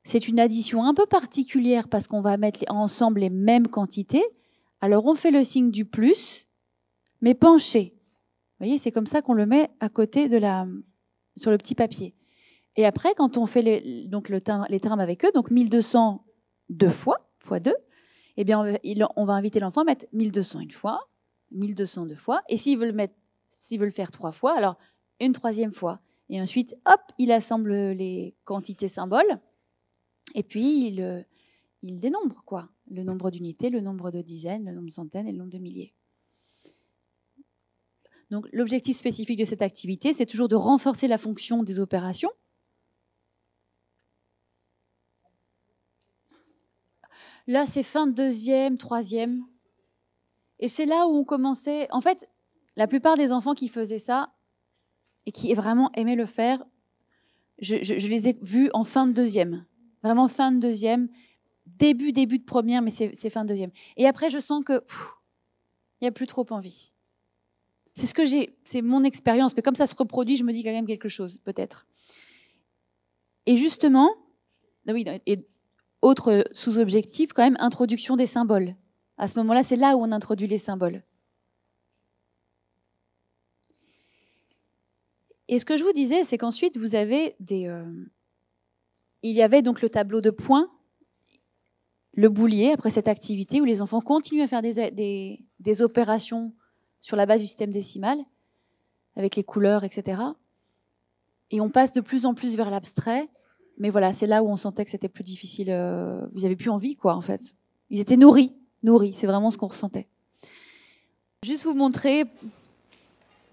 c'est une addition un peu particulière parce qu'on va mettre ensemble les mêmes quantités, alors on fait le signe du plus, mais penché. Vous voyez, c'est comme ça qu'on le met à côté sur le petit papier. Et après, quand on fait les termes avec eux, donc 1200 2 fois, fois 2, eh bien, on va inviter l'enfant à mettre 1200 une fois, 1200 2 fois, et s'il veut le faire 3 fois, alors une 3e fois. Et ensuite, hop, il assemble les quantités symboles, et puis il dénombre, quoi. Le nombre d'unités, le nombre de dizaines, le nombre de centaines et le nombre de milliers. Donc, l'objectif spécifique de cette activité, c'est toujours de renforcer la fonction des opérations. Là, c'est fin de 2e, 3e. Et c'est là où on commençait... En fait, la plupart des enfants qui faisaient ça et qui vraiment aimaient le faire, je les ai vus en fin de 2e. Vraiment fin de 2e, début de 1re, mais c'est fin de 2e. Et après, je sens que il n'y a plus trop envie. C'est ce que c'est mon expérience, mais comme ça se reproduit, je me dis quand même quelque chose, peut-être. Et justement, oui, et autre sous-objectif, quand même, introduction des symboles. À ce moment-là, c'est là où on introduit les symboles. Et ce que je vous disais, c'est qu'ensuite, vous avez il y avait donc le tableau de points, le boulier, après cette activité, où les enfants continuent à faire des opérations sur la base du système décimal, avec les couleurs, etc. Et on passe de plus en plus vers l'abstrait. Mais voilà, c'est là où on sentait que c'était plus difficile. Vous n'avez plus envie, quoi, en fait. Ils étaient nourris. C'est vraiment ce qu'on ressentait. Juste vous montrer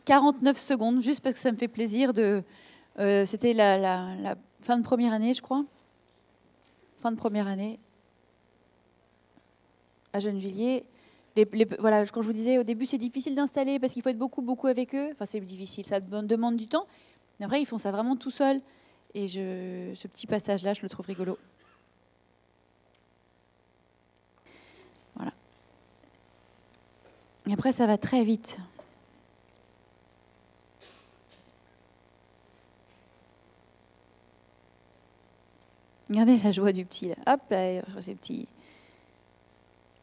49 secondes, juste parce que ça me fait plaisir. C'était la fin de première année, je crois. Fin de première année à Gennevilliers. Voilà, quand je vous disais, au début, c'est difficile d'installer parce qu'il faut être beaucoup avec eux. Enfin, c'est difficile, ça demande du temps. Mais après, ils font ça vraiment tout seuls. Et ce petit passage-là, je le trouve rigolo. Voilà. Et après, ça va très vite. Regardez la joie du petit, là. Hop, là, c'est petit.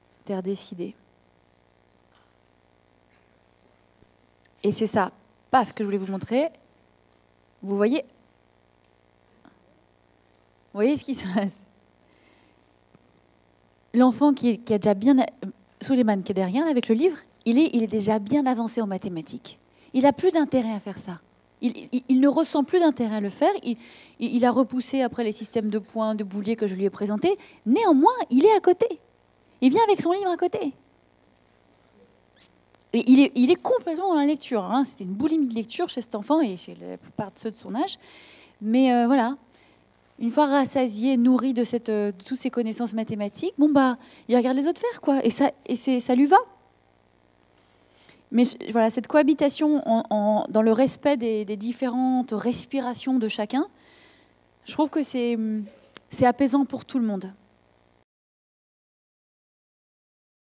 C'est air décidé. Et c'est ça, paf, que je voulais vous montrer. Vous voyez ce qui se passe? L'enfant qui a déjà bien... Souleymane, qui est derrière avec le livre, il est déjà bien avancé en mathématiques. Il n'a plus d'intérêt à faire ça. Il ne ressent plus d'intérêt à le faire. Il a repoussé après les systèmes de points, de bouliers que je lui ai présentés. Néanmoins, il est à côté. Il vient avec son livre à côté. Et il est complètement dans la lecture. Hein. C'était une boulimie de lecture chez cet enfant et chez la plupart de ceux de son âge. Mais voilà, une fois rassasié, nourri de toutes ces connaissances mathématiques, bon bah, il regarde les autres faire, quoi. Et ça lui va. Mais voilà, cette cohabitation dans le respect des différentes respirations de chacun, je trouve que c'est c'est apaisant pour tout le monde.